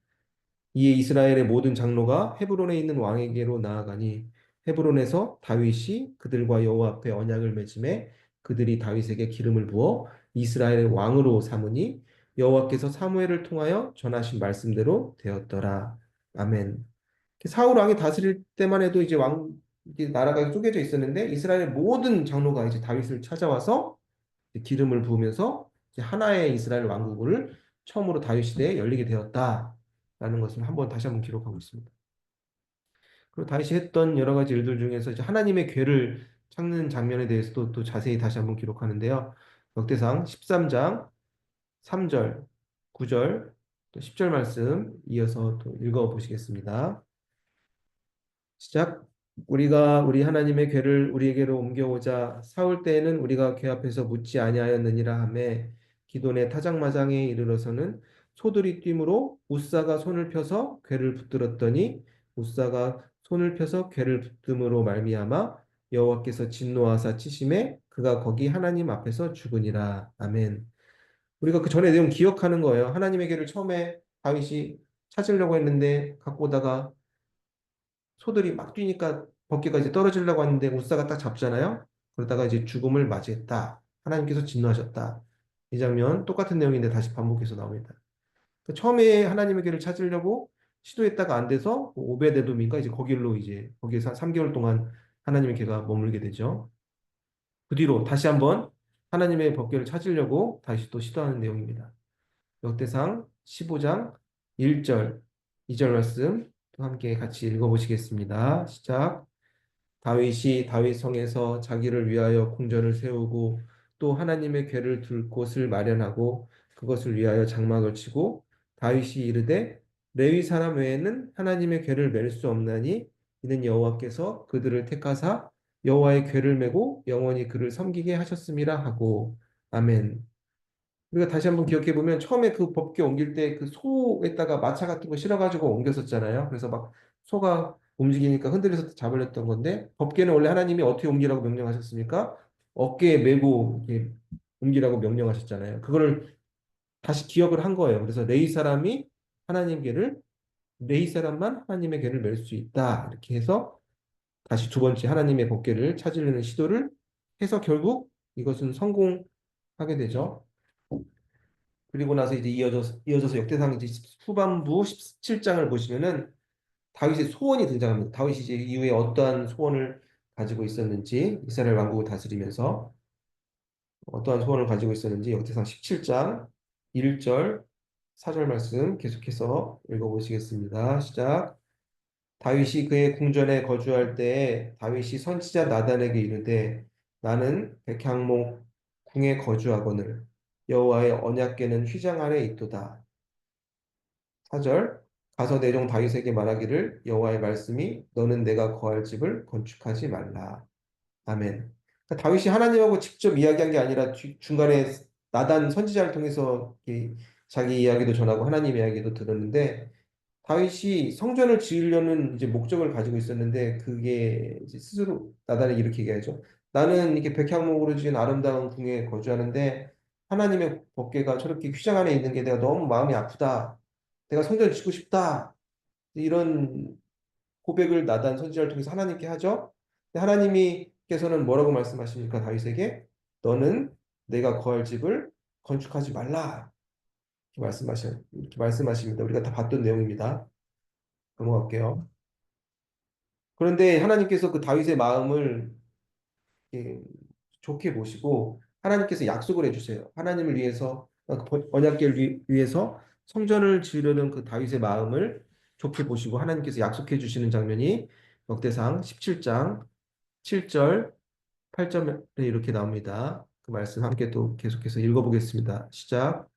[SPEAKER 1] 이에 이스라엘의 모든 장로가 헤브론에 있는 왕에게로 나아가니 헤브론에서 다윗이 그들과 여호와 앞에 언약을 맺음에 그들이 다윗에게 기름을 부어 이스라엘의 왕으로 삼으니 여호와께서 사무엘을 통하여 전하신 말씀대로 되었더라. 아멘. 사울 왕이 다스릴 때만 해도 이제 왕 이게 나라가 쪼개져 있었는데 이스라엘의 모든 장로가 이제 다윗을 찾아와서 기름을 부으면서 이제 하나의 이스라엘 왕국을 처음으로 다윗 시대에 열리게 되었다라는 것을 다시 한번 기록하고 있습니다. 그리고 다윗이 했던 여러 가지 일들 중에서 이제 하나님의 괴를 찾는 장면에 대해서도 또 자세히 다시 한번 기록하는데요. 역대상 13장 3절, 9절, 또 10절 말씀 이어서 또 읽어 보시겠습니다. 시작. 우리가 우리 하나님의 괴를 우리에게로 옮겨오자 사울 때에는 우리가 괴 앞에서 묻지 아니하였느니라 하매 기돈의 타작마당에 이르러서는 소들이 뛰므로 우사가 손을 펴서 괴를 붙들었더니 우사가 손을 펴서 괴를 붙듦으로 말미암아 여호와께서 진노하사 치심에 그가 거기 하나님 앞에서 죽으니라. 아멘. 우리가 그 전에 내용 기억하는 거예요. 하나님의 괴를 처음에 다윗이 찾으려고 했는데 갖고 오다가 소들이 막 뛰니까 벗개가 이제 떨어지려고 하는데 우사가 딱 잡잖아요. 그러다가 이제 죽음을 맞이했다. 하나님께서 진노하셨다. 이 장면 똑같은 내용인데 다시 반복해서 나옵니다. 그러니까 처음에 하나님의 길을 찾으려고 시도했다가 안 돼서 오베데돔인가 이제 거길로 이제 거기서 3개월 동안 하나님의 길가 머물게 되죠. 그 뒤로 다시 한번 하나님의 법궤를 찾으려고 다시 또 시도하는 내용입니다. 역대상 15장 1절, 2절 말씀 또 함께 같이 읽어보시겠습니다. 시작. 다윗이 다윗 성에서 자기를 위하여 궁전을 세우고 또 하나님의 궤를 둘 곳을 마련하고 그것을 위하여 장막을 치고 다윗이 이르되 레위 사람 외에는 하나님의 궤를 맬 수 없나니 이는 여호와께서 그들을 택하사 여호와의 궤를 메고 영원히 그를 섬기게 하셨음이라 하고 아멘. 우리가 다시 한번 기억해 보면 처음에 그 법궤 옮길 때 그 소에다가 마차 같은 거 실어가지고 옮겼었잖아요. 그래서 막 소가 움직이니까 흔들려서 잡으렸던 건데 법궤는 원래 하나님이 어떻게 옮기라고 명령하셨습니까? 어깨에 메고 이렇게 옮기라고 명령하셨잖아요. 그거를 다시 기억을 한 거예요. 그래서 레위 사람이 하나님 궤를 레위 사람만 하나님의 궤를 맬 수 있다. 이렇게 해서 다시 두 번째 하나님의 법궤를 찾으려는 시도를 해서 결국 이것은 성공하게 되죠. 그리고 나서 이제 이어져서 역대상 이제 후반부 17장을 보시면은 다윗의 소원이 등장합니다. 다윗이 이제 이후에 어떠한 소원을 가지고 있었는지 이스라엘 왕국을 다스리면서 어떠한 소원을 가지고 있었는지 역대상 17장 1절 4절 말씀 계속해서 읽어보시겠습니다. 시작. 다윗이 그의 궁전에 거주할 때에 다윗이 선지자 나단에게 이르되 나는 백향목 궁에 거주하거늘 여호와의 언약궤는 휘장 아래 있도다. 4절 가서 내종 다윗에게 말하기를 여호와의 말씀이 너는 내가 거할 집을 건축하지 말라. 아멘. 그러니까 다윗이 하나님하고 직접 이야기한 게 아니라 중간에 나단 선지자를 통해서 자기 이야기도 전하고 하나님 이야기도 들었는데 다윗이 성전을 지으려는 이제 목적을 가지고 있었는데 그게 이제 스스로 나단에 이렇게 얘기하죠. 나는 이렇게 백향목으로 지은 아름다운 궁에 거주하는데 하나님의 법궤가 저렇게 휘장 안에 있는 게 내가 너무 마음이 아프다. 내가 성전을 짓고 싶다. 이런 고백을 나단 선지자를 통해서 하나님께 하죠. 근데 하나님께서는 뭐라고 말씀하십니까? 다윗에게 너는 내가 거할 집을 건축하지 말라. 이렇게 말씀하십니다. 우리가 다 봤던 내용입니다. 넘어갈게요. 그런데 하나님께서 그 다윗의 마음을 이렇게 좋게 보시고 하나님께서 약속을 해주세요. 하나님을 위해서 그 언약궤를 위해서 성전을 지으려는 그 다윗의 마음을 좋게 보시고 하나님께서 약속해 주시는 장면이 역대상 17장 7절 8절에 이렇게 나옵니다. 그 말씀 함께 또 계속해서 읽어보겠습니다. 시작.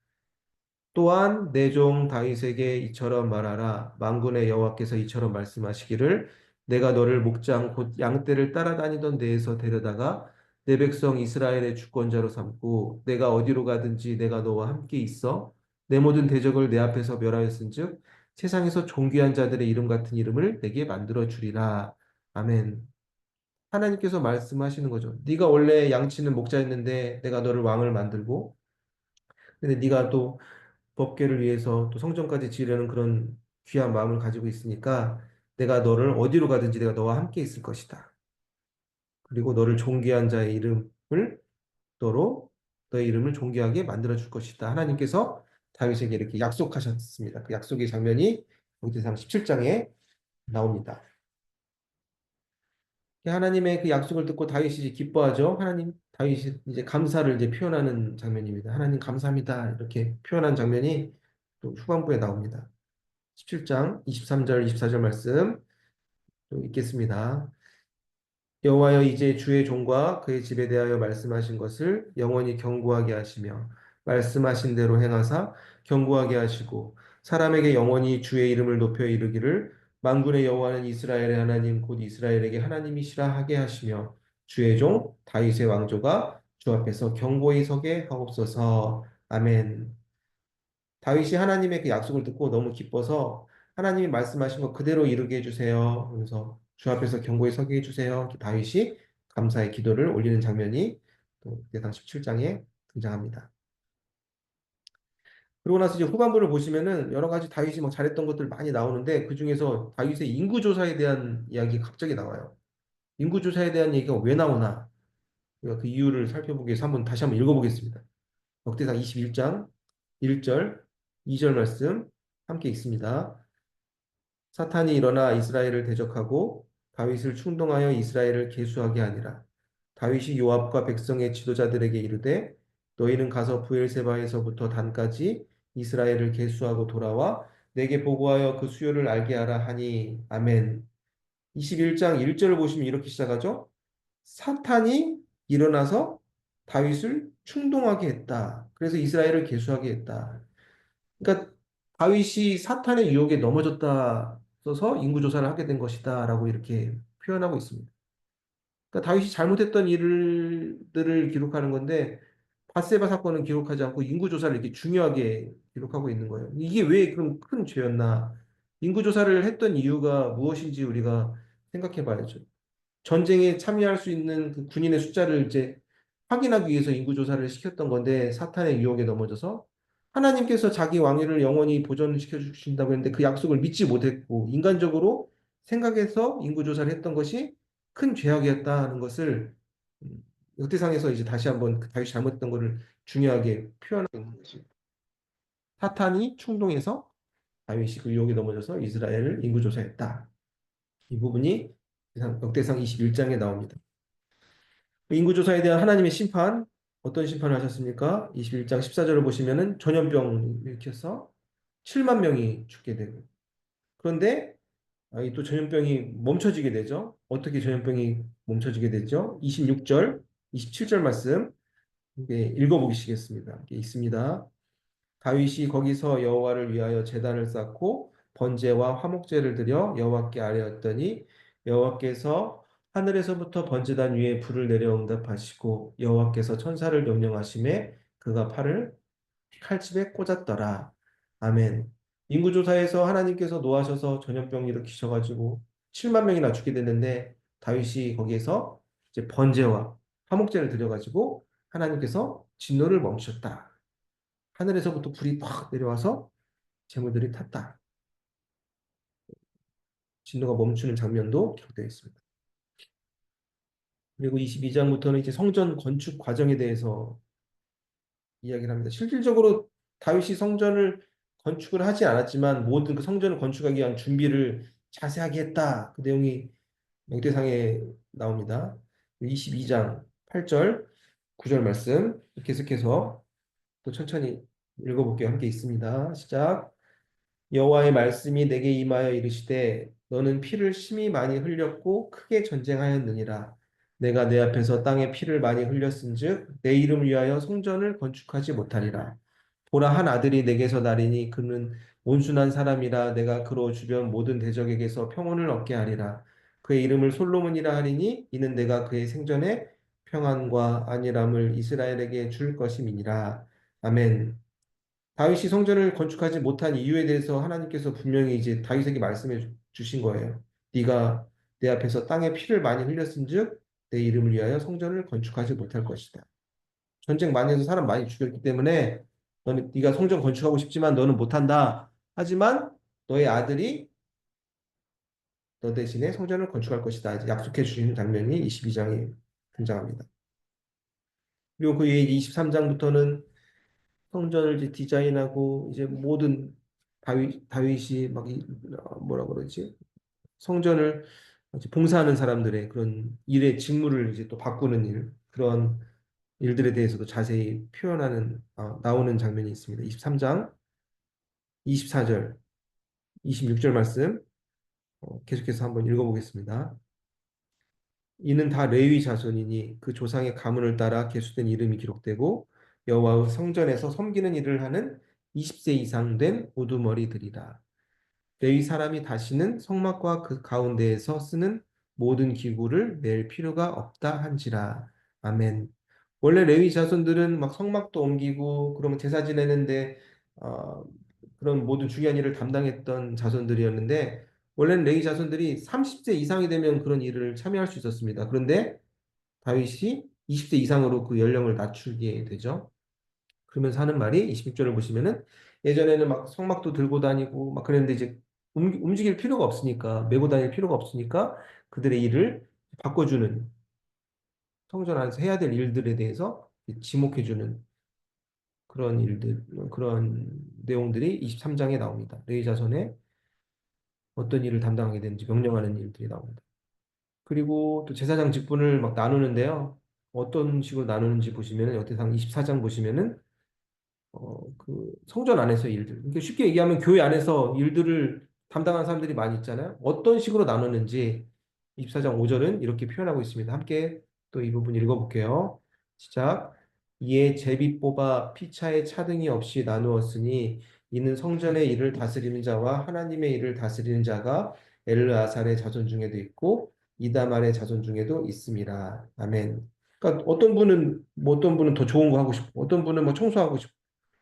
[SPEAKER 1] 또한 내 종 다윗에게 이처럼 말하라. 만군의 여호와께서 이처럼 말씀하시기를 내가 너를 목장 곧 양떼를 따라다니던 데에서 데려다가 내 백성 이스라엘의 주권자로 삼고 내가 어디로 가든지 내가 너와 함께 있어 내 모든 대적을 내 앞에서 멸하였은즉 세상에서 존귀한 자들의 이름 같은 이름을 내게 만들어 주리라. 아멘. 하나님께서 말씀하시는 거죠. 네가 원래 양치는 목자였는데 내가 너를 왕을 만들고 근데 네가 또 법궤를 위해서 또 성전까지 지으려는 그런 귀한 마음을 가지고 있으니까 내가 너를 어디로 가든지 내가 너와 함께 있을 것이다. 그리고 너를 존귀한 자의 이름을 너로 너의 이름을 존귀하게 만들어 줄 것이다. 하나님께서 다윗에게 이렇게 약속하셨습니다. 그 약속의 장면이 역대상 17장에 나옵니다. 하나님의 그 약속을 듣고 다윗이 기뻐하죠. 다윗이 이제 감사를 이제 표현하는 장면입니다. 하나님 감사합니다. 이렇게 표현한 장면이 또 후반부에 나옵니다. 17장 23절 24절 말씀 또 읽겠습니다. 여호와여 이제 주의 종과 그의 집에 대하여 말씀하신 것을 영원히 견고하게 하시며 말씀하신 대로 행하사 견고하게 하시고 사람에게 영원히 주의 이름을 높여 이르기를 만군의 여호와는 이스라엘의 하나님 곧 이스라엘에게 하나님이시라 하게 하시며 주의 종 다윗의 왕조가 주 앞에서 견고히 서게 하옵소서. 아멘. 다윗이 하나님의 그 약속을 듣고 너무 기뻐서 하나님이 말씀하신 거 그대로 이루게 해주세요. 그래서 주 앞에서 경고에 서게 해주세요. 다윗이 감사의 기도를 올리는 장면이 또 대상 17장에 등장합니다. 그러고 나서 이제 후반부를 보시면은 여러 가지 다윗이 막 잘했던 것들 많이 나오는데 그 중에서 다윗의 인구조사에 대한 이야기가 갑자기 나와요. 인구조사에 대한 얘기가 왜 나오나? 우리가 그 이유를 살펴보기 위해서 다시 한번 읽어보겠습니다. 역대상 21장 1절, 2절 말씀 함께 읽습니다. 사탄이 일어나 이스라엘을 대적하고 다윗을 충동하여 이스라엘을 계수하게 하니라. 다윗이 요압과 백성의 지도자들에게 이르되 너희는 가서 브엘세바에서부터 단까지 이스라엘을 계수하고 돌아와 내게 보고하여 그 수요를 알게 하라 하니 아멘. 21장 1절을 보시면 이렇게 시작하죠. 사탄이 일어나서 다윗을 충동하게 했다. 그래서 이스라엘을 계수하게 했다. 그러니까 다윗이 사탄의 유혹에 넘어졌다 써서 인구 조사를 하게 된 것이다라고 이렇게 표현하고 있습니다. 그러니까 다윗이 잘못했던 일들을 기록하는 건데 밧세바 사건은 기록하지 않고 인구 조사를 이렇게 중요하게 기록하고 있는 거예요. 이게 왜 그럼 큰 죄였나? 인구 조사를 했던 이유가 무엇인지 우리가 생각해 봐야죠. 전쟁에 참여할 수 있는 그 군인의 숫자를 이제 확인하기 위해서 인구조사를 시켰던 건데 사탄의 유혹에 넘어져서 하나님께서 자기 왕위를 영원히 보존시켜 주신다고 했는데 그 약속을 믿지 못했고 인간적으로 생각해서 인구조사를 했던 것이 큰 죄악이었다는 것을 역대상에서 이제 다시 한번 그 다윗이 잘못했던 것을 중요하게 표현하고 있는 거죠. 사탄이 충동해서 다윗이 그 유혹에 넘어져서 이스라엘을 인구조사했다. 이 부분이 역대상 21장에 나옵니다. 인구조사에 대한 하나님의 심판, 어떤 심판을 하셨습니까? 21장 14절을 보시면은 전염병 일으켜서 7만 명이 죽게 되고. 그런데 이또 전염병이 멈춰지게 되죠. 어떻게 전염병이 멈춰지게 되죠? 26절, 27절 말씀 읽어보시겠습니다. 이게 있습니다. 다윗이 거기서 여호와를 위하여 제단을 쌓고 번제와 화목제를 드려 여호와께 아뢰었더니 여호와께서 하늘에서부터 번제단 위에 불을 내려 응답하시고 여호와께서 천사를 명령하심에 그가 팔을 칼집에 꽂았더라. 아멘. 인구조사에서 하나님께서 노하셔서 전염병 일으키셔가지고 7만 명이나 죽게 됐는데 다윗이 거기에서 이제 번제와 화목제를 드려가지고 하나님께서 진노를 멈추셨다. 하늘에서부터 불이 팍 내려와서 재물들이 탔다. 진도가 멈추는 장면도 기록되어 있습니다. 그리고 22장부터는 이제 성전 건축 과정에 대해서 이야기를 합니다. 실질적으로 다윗이 성전을 건축을 하지 않았지만 모든 그 성전을 건축하기 위한 준비를 자세하게 했다. 그 내용이 명대상에 나옵니다. 22장 8절, 9절 말씀 계속해서 또 천천히 읽어볼게요. 함께 있습니다. 시작. 여호와의 말씀이 내게 임하여 이르시되 너는 피를 심히 많이 흘렸고 크게 전쟁하였느니라. 내가 내 앞에서 땅에 피를 많이 흘렸은즉 내 이름을 위하여 성전을 건축하지 못하리라. 보라 한 아들이 내게서 나리니 그는 온순한 사람이라 내가 그로 주변 모든 대적에게서 평온을 얻게 하리라. 그의 이름을 솔로몬이라 하리니 이는 내가 그의 생전에 평안과 안일함을 이스라엘에게 줄 것임이니라. 아멘. 다윗이 성전을 건축하지 못한 이유에 대해서 하나님께서 분명히 이제 다윗에게 말씀해 주신 거예요. 네가 내 앞에서 땅에 피를 많이 흘렸은즉 내 이름을 위하여 성전을 건축하지 못할 것이다. 전쟁 많이 해서 사람 많이 죽였기 때문에 너는 네가 성전 건축하고 싶지만 너는 못한다. 하지만 너의 아들이 너 대신에 성전을 건축할 것이다. 이제 약속해 주시는 장면이 22장에 등장합니다. 그리고 그 이후에 23장부터는 성전을 이제 디자인하고 이제 모든 다윗이 막 뭐라 그러지? 성전을 이제 봉사하는 사람들의 그런 일의 직무를 이제 또 바꾸는 일 그런 일들에 대해서도 자세히 표현하는 나오는 장면이 있습니다. 23장 24절 26절 말씀 계속해서 한번 읽어보겠습니다. 이는 다 레위 자손이니 그 조상의 가문을 따라 계수된 이름이 기록되고 여호와의 성전에서 섬기는 일을 하는 20세 이상 된 우두머리들이라. 레위 사람이 다시는 성막과 그 가운데에서 쓰는 모든 기구를 낼 필요가 없다 한지라. 아멘. 원래 레위 자손들은 막 성막도 옮기고 그러면 제사 지내는데 어, 그런 모든 중요한 일을 담당했던 자손들이었는데 원래는 레위 자손들이 30세 이상이 되면 그런 일을 참여할 수 있었습니다. 그런데 다윗이 20세 이상으로 그 연령을 낮추게 되죠. 그러면서 하는 말이 26절을 보시면은 예전에는 막 성막도 들고 다니고 막 그랬는데 이제 움직일 필요가 없으니까 메고 다닐 필요가 없으니까 그들의 일을 바꿔주는 성전 안에서 해야 될 일들에 대해서 지목해주는 그런 일들 그런 내용들이 23장에 나옵니다. 레위 자손의 어떤 일을 담당하게 되는지 명령하는 일들이 나옵니다. 그리고 또 제사장 직분을 막 나누는데요. 어떤 식으로 나누는지 보시면은 역대상 24장 보시면은 그 성전 안에서 일들. 그러니까 쉽게 얘기하면 교회 안에서 일들을 담당하는 사람들이 많이 있잖아요. 어떤 식으로 나누는지 24장 5절은 이렇게 표현하고 있습니다. 함께 또 이 부분 읽어볼게요. 시작. 이에 제비 뽑아 피차에 차등이 없이 나누었으니 이는 성전의 일을 다스리는 자와 하나님의 일을 다스리는 자가 엘르아살의 자손 중에도 있고 이다말의 자손 중에도 있습니다. 아멘. 그러니까 어떤 분은 뭐 어떤 분은 더 좋은 거 하고 싶고 어떤 분은 뭐 청소하고 싶고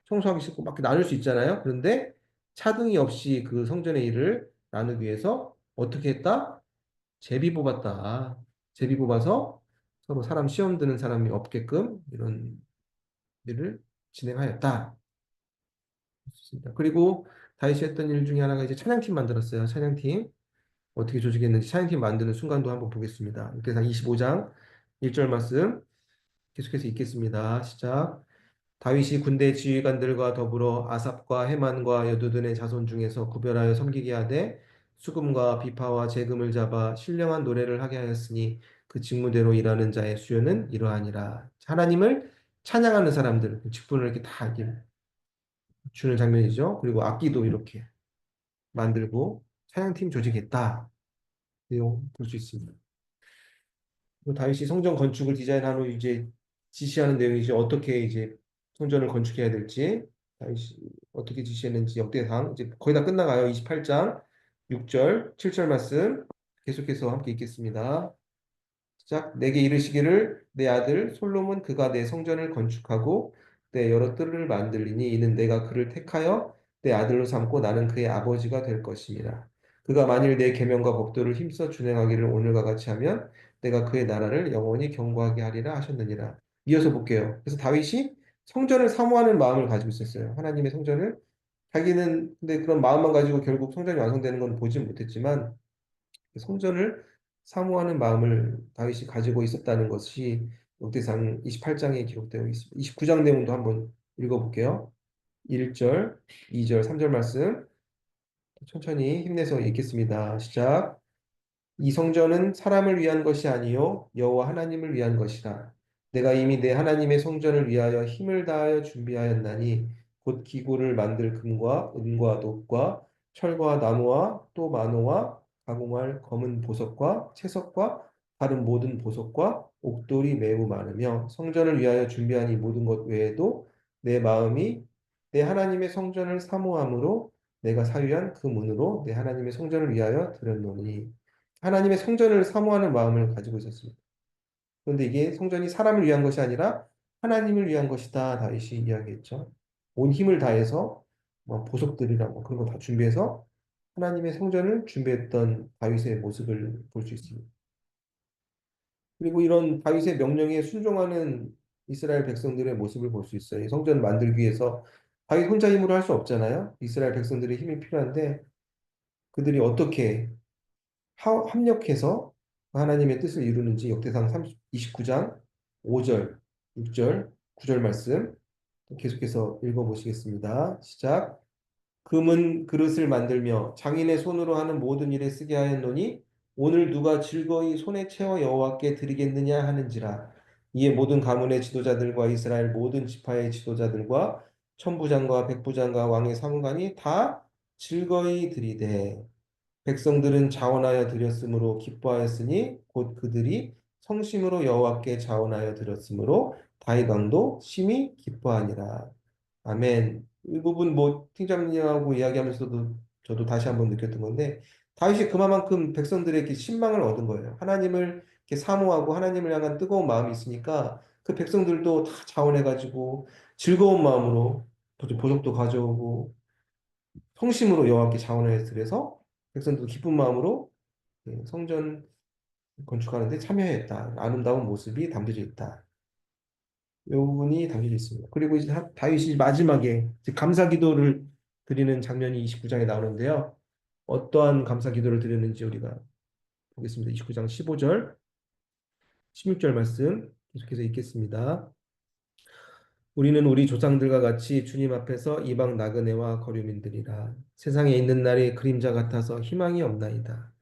[SPEAKER 1] 청소하기 싫고 막 이렇게 나눌 수 있잖아요. 그런데 차등이 없이 그 성전의 일을 나누기 위해서 어떻게 했다? 제비 뽑았다. 제비 뽑아서 서로 사람 시험 드는 사람이 없게끔 이런 일을 진행하였다. 좋습니다. 그리고 다윗이 했던 일 중에 하나가 이제 찬양팀 만들었어요. 찬양팀. 어떻게 조직했는지 찬양팀 만드는 순간도 한번 보겠습니다. 그래서 25장 1절 말씀 계속해서 읽겠습니다. 시작. 다윗이 군대 지휘관들과 더불어 아삽과 헤만과 여두둔의 자손 중에서 구별하여 섬기게 하되 수금과 비파와 재금을 잡아 신령한 노래를 하게 하였으니 그 직무대로 일하는 자의 수요는 이러하니라. 하나님을 찬양하는 사람들 직분을 이렇게 다 이렇게 주는 장면이죠. 그리고 악기도 이렇게 만들고 찬양팀 조직했다. 내용 볼 수 있습니다. 그 다윗이 성전 건축을 디자인한 후 이제 지시하는 내용이지 어떻게 이제 성전을 건축해야 될지 다윗이 어떻게 지시했는지 역대상 이제 거의 다 끝나가요. 28장 6절, 7절 말씀 계속해서 함께 읽겠습니다. 시작. 내게 이르시기를 내 아들 솔로몬 그가 내 성전을 건축하고 내 여러 뜰을 만들리니 이는 내가 그를 택하여 내 아들로 삼고 나는 그의 아버지가 될 것임이라. 그가 만일 내 계명과 법도를 힘써 준행하기를 오늘과 같이 하면 내가 그의 나라를 영원히 경고하게 하리라 하셨느니라. 이어서 볼게요. 그래서 다윗이 성전을 사모하는 마음을 가지고 있었어요. 하나님의 성전을 자기는 근데 그런 마음만 가지고 결국 성전이 완성되는 건 보지 못했지만 성전을 사모하는 마음을 다윗이 가지고 있었다는 것이 역대상 28장에 기록되어 있습니다. 29장 내용도 한번 읽어볼게요. 1절, 2절, 3절 말씀 천천히 힘내서 읽겠습니다. 시작. 이 성전은 사람을 위한 것이 아니요 여호와 하나님을 위한 것이라. 내가 이미 내 하나님의 성전을 위하여 힘을 다하여 준비하였나니 곧 기구를 만들 금과 은과 녹과 철과 나무와 또 마노와 가공할 검은 보석과 채석과 다른 모든 보석과 옥돌이 매우 많으며 성전을 위하여 준비한 이 모든 것 외에도 내 마음이 내 하나님의 성전을 사모함으로 내가 사유한 그 문으로 내 하나님의 성전을 위하여 드렸노니 하나님의 성전을 사모하는 마음을 가지고 있었습니다. 그런데 이게 성전이 사람을 위한 것이 아니라 하나님을 위한 것이다. 다윗이 이야기했죠. 온 힘을 다해서 뭐 보석들이라고 그런 거 다 준비해서 하나님의 성전을 준비했던 다윗의 모습을 볼 수 있습니다. 그리고 이런 다윗의 명령에 순종하는 이스라엘 백성들의 모습을 볼 수 있어요. 이 성전 만들기 위해서 다윗 혼자 힘으로 할 수 없잖아요. 이스라엘 백성들의 힘이 필요한데 그들이 어떻게 합력해서 하나님의 뜻을 이루는지 역대상 29장 5절, 6절, 9절 말씀 계속해서 읽어보시겠습니다. 시작. 금은 그릇을 만들며 장인의 손으로 하는 모든 일에 쓰게 하였노니 오늘 누가 즐거이 손에 채워 여호와께 드리겠느냐 하는지라. 이에 모든 가문의 지도자들과 이스라엘 모든 지파의 지도자들과 천부장과 백부장과 왕의 사무관이 다 즐거이 드리되 백성들은 자원하여 드렸으므로 기뻐하였으니 곧 그들이 성심으로 여호와께 자원하여 드렸으므로 다윗 왕도 심히 기뻐하니라. 아멘. 이 부분 뭐 팀장님하고 이야기하면서도 저도 다시 한번 느꼈던 건데 다윗이 그만큼 백성들에게 신망을 얻은 거예요. 하나님을 이렇게 사모하고 하나님을 향한 뜨거운 마음이 있으니까 그 백성들도 다 자원해가지고 즐거운 마음으로 보석도 가져오고 성심으로 여호와께 자원을 드려서 백성들도 기쁜 마음으로 성전 건축하는 데 참여했다. 아름다운 모습이 담겨져 있다. 이 부분이 담겨져 있습니다. 그리고 이제 다윗이 마지막에 이제 감사 기도를 드리는 장면이 29장에 나오는데요. 어떠한 감사 기도를 드렸는지 우리가 보겠습니다. 29장 15절, 16절 말씀 계속해서 읽겠습니다. 우리는 우리 조상들과 같이 주님 앞에서 이방 나그네와 거류민들이라 세상에 있는 날이 그림자 같아서 희망이 없나이다.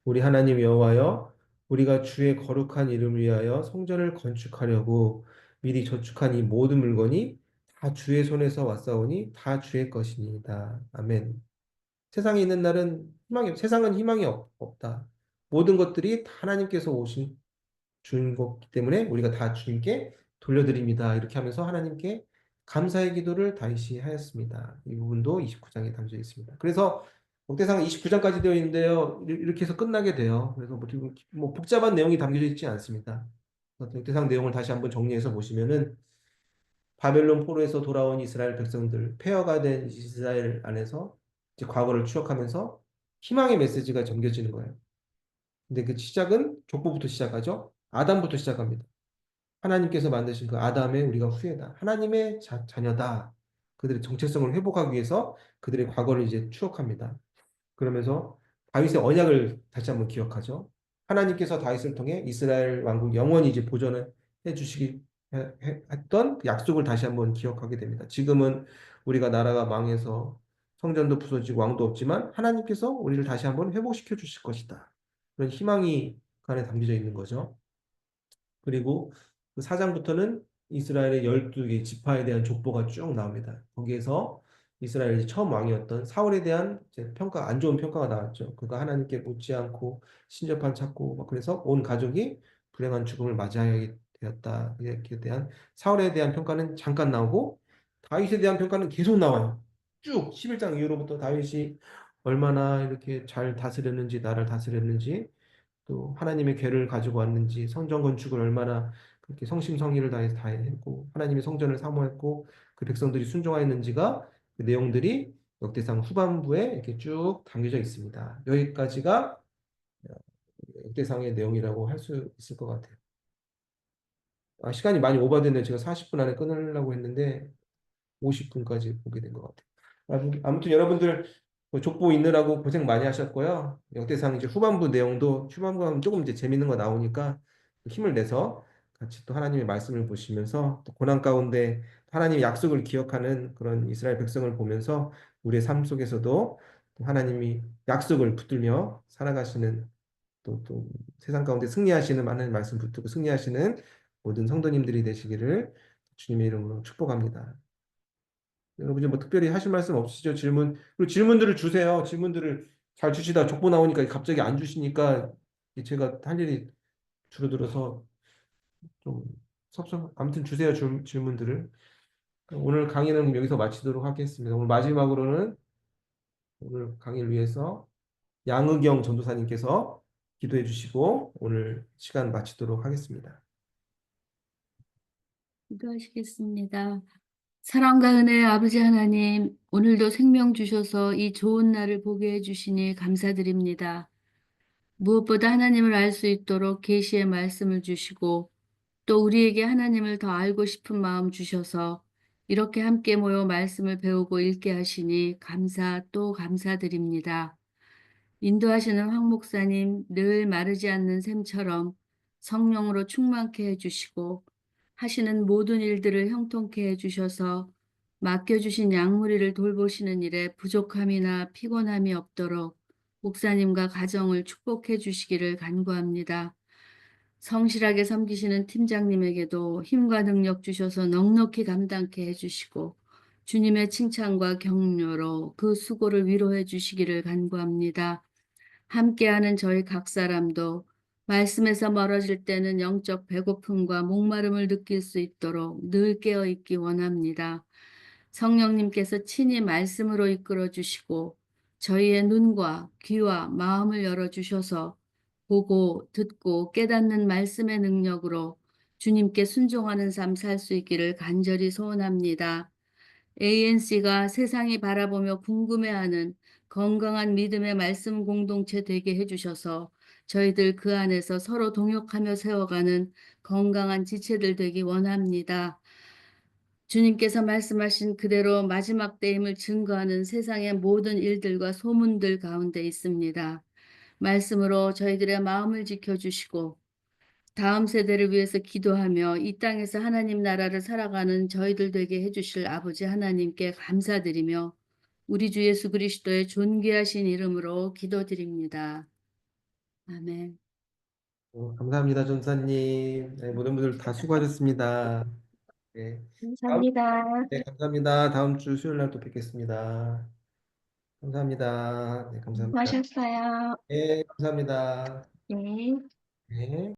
[SPEAKER 1] 우리 하나님 여호와여 우리가 주의 거룩한 이름을 위하여 성전을 건축하려고 미리 저축한 이 모든 물건이 다 주의 손에서 왔사오니 다 주의 것이니이다. 아멘. 세상에 있는 날은 세상은 희망이 없다. 모든 것들이 다 하나님께서 오신 주인 거기 때문에 우리가 다 주님께 돌려드립니다. 이렇게 하면서 하나님께 감사의 기도를 다윗이 하였습니다. 이 부분도 29장에 담겨 있습니다. 그래서 목대상 29장까지 되어 있는데요. 이렇게 해서 끝나게 돼요. 그래서 뭐 복잡한 내용이 담겨져 있지 않습니다. 목대상 내용을 다시 한번 정리해서 보시면은 바벨론 포로에서 돌아온 이스라엘 백성들, 폐허가 된 이스라엘 안에서 이제 과거를 추억하면서 희망의 메시지가 전겨지는 거예요. 근데 그 시작은 족보부터 시작하죠. 아담부터 시작합니다. 하나님께서 만드신 그 아담의 우리가 후예다. 하나님의 자녀다. 그들의 정체성을 회복하기 위해서 그들의 과거를 이제 추억합니다. 그러면서 다윗의 언약을 다시 한번 기억하죠. 하나님께서 다윗을 통해 이스라엘 왕국 영원히 이제 보존을 해주시기 했던 그 약속을 다시 한번 기억하게 됩니다. 지금은 우리가 나라가 망해서 성전도 부서지고 왕도 없지만 하나님께서 우리를 다시 한번 회복시켜 주실 것이다. 그런 희망이 그 안에 담겨져 있는 거죠. 그리고 그 4장부터는 이스라엘의 12개 지파에 대한 족보가 쭉 나옵니다. 거기에서 이스라엘이 처음 왕이었던 사울에 대한 이제 안 좋은 평가가 나왔죠. 그가 하나님께 묻지 않고 신접한 찾고 막 그래서 온 가족이 불행한 죽음을 맞이하게 되었다. 이렇게 대한 사울에 대한 평가는 잠깐 나오고 다윗에 대한 평가는 계속 나와요. 쭉 11장 이후로부터 다윗이 얼마나 이렇게 잘 다스렸는지 나를 다스렸는지 또 하나님의 괴를 가지고 왔는지 성전 건축을 얼마나 그렇게 성심성의를 다해서 다 했고 하나님의 성전을 사모했고 그 백성들이 순종하였는지가 그 내용들이 역대상 후반부에 이렇게 쭉 담겨져 있습니다. 여기까지가 역대상의 내용이라고 할 수 있을 것 같아요. 시간이 많이 오버됐네요. 제가 40분 안에 끊으려고 했는데 50분까지 보게 된 것 같아요. 아무튼 여러분들 뭐 족보 있느라고 고생 많이 하셨고요. 역대상 이제 후반부 하면 조금 이제 재밌는 거 나오니까 힘을 내서 같이 또 하나님의 말씀을 보시면서 또 고난 가운데 하나님의 약속을 기억하는 그런 이스라엘 백성을 보면서 우리의 삶 속에서도 또 하나님이 약속을 붙들며 살아가시는 또 세상 가운데 승리하시는 많은 말씀 붙들고 승리하시는 모든 성도님들이 되시기를 주님의 이름으로 축복합니다. 여러분 이제 뭐 특별히 하실 말씀 없으시죠? 질문 그리고 질문들을 주세요. 질문들을 잘 주시다 족보 나오니까 갑자기 안 주시니까 제가 할 일이 줄어들어서 좀 아무튼 주세요. 질문들을. 오늘 강의는 여기서 마치도록 하겠습니다. 오늘 마지막으로는 오늘 강의를 위해서 양의경 전도사님께서 기도해 주시고 오늘 시간 마치도록 하겠습니다.
[SPEAKER 3] 기도하시겠습니다. 사랑과 은혜의 아버지 하나님, 오늘도 생명 주셔서 이 좋은 날을 보게 해주시니 감사드립니다. 무엇보다 하나님을 알 수 있도록 계시의 말씀을 주시고 또 우리에게 하나님을 더 알고 싶은 마음 주셔서 이렇게 함께 모여 말씀을 배우고 읽게 하시니 감사 또 감사드립니다. 인도하시는 황 목사님 늘 마르지 않는 샘처럼 성령으로 충만케 해주시고 하시는 모든 일들을 형통케 해주셔서 맡겨주신 양무리를 돌보시는 일에 부족함이나 피곤함이 없도록 목사님과 가정을 축복해 주시기를 간구합니다. 성실하게 섬기시는 팀장님에게도 힘과 능력 주셔서 넉넉히 감당케 해주시고 주님의 칭찬과 격려로 그 수고를 위로해 주시기를 간구합니다. 함께하는 저희 각 사람도 말씀에서 멀어질 때는 영적 배고픔과 목마름을 느낄 수 있도록 늘 깨어 있기 원합니다. 성령님께서 친히 말씀으로 이끌어 주시고 저희의 눈과 귀와 마음을 열어 주셔서 보고 듣고 깨닫는 말씀의 능력으로 주님께 순종하는 삶 살 수 있기를 간절히 소원합니다. ANC가 세상이 바라보며 궁금해하는 건강한 믿음의 말씀 공동체 되게 해주셔서 저희들 그 안에서 서로 동역하며 세워가는 건강한 지체들 되기 원합니다. 주님께서 말씀하신 그대로 마지막 때임을 증거하는 세상의 모든 일들과 소문들 가운데 있습니다. 말씀으로 저희들의 마음을 지켜주시고 다음 세대를 위해서 기도하며 이 땅에서 하나님 나라를 살아가는 저희들 되게 해주실 아버지 하나님께 감사드리며 우리 주 예수 그리스도의 존귀하신 이름으로 기도드립니다. 아멘.
[SPEAKER 1] 감사합니다, 전사님. 네, 모든 분들 다 수고하셨습니다. 네, 다음,
[SPEAKER 3] 감사합니다.
[SPEAKER 1] 네, 감사합니다. 다음 주 수요일 날 또 뵙겠습니다. 감사합니다. 네, 감사합니다.
[SPEAKER 3] 수고하셨어요.
[SPEAKER 1] 네, 감사합니다.
[SPEAKER 3] 네.
[SPEAKER 1] 네.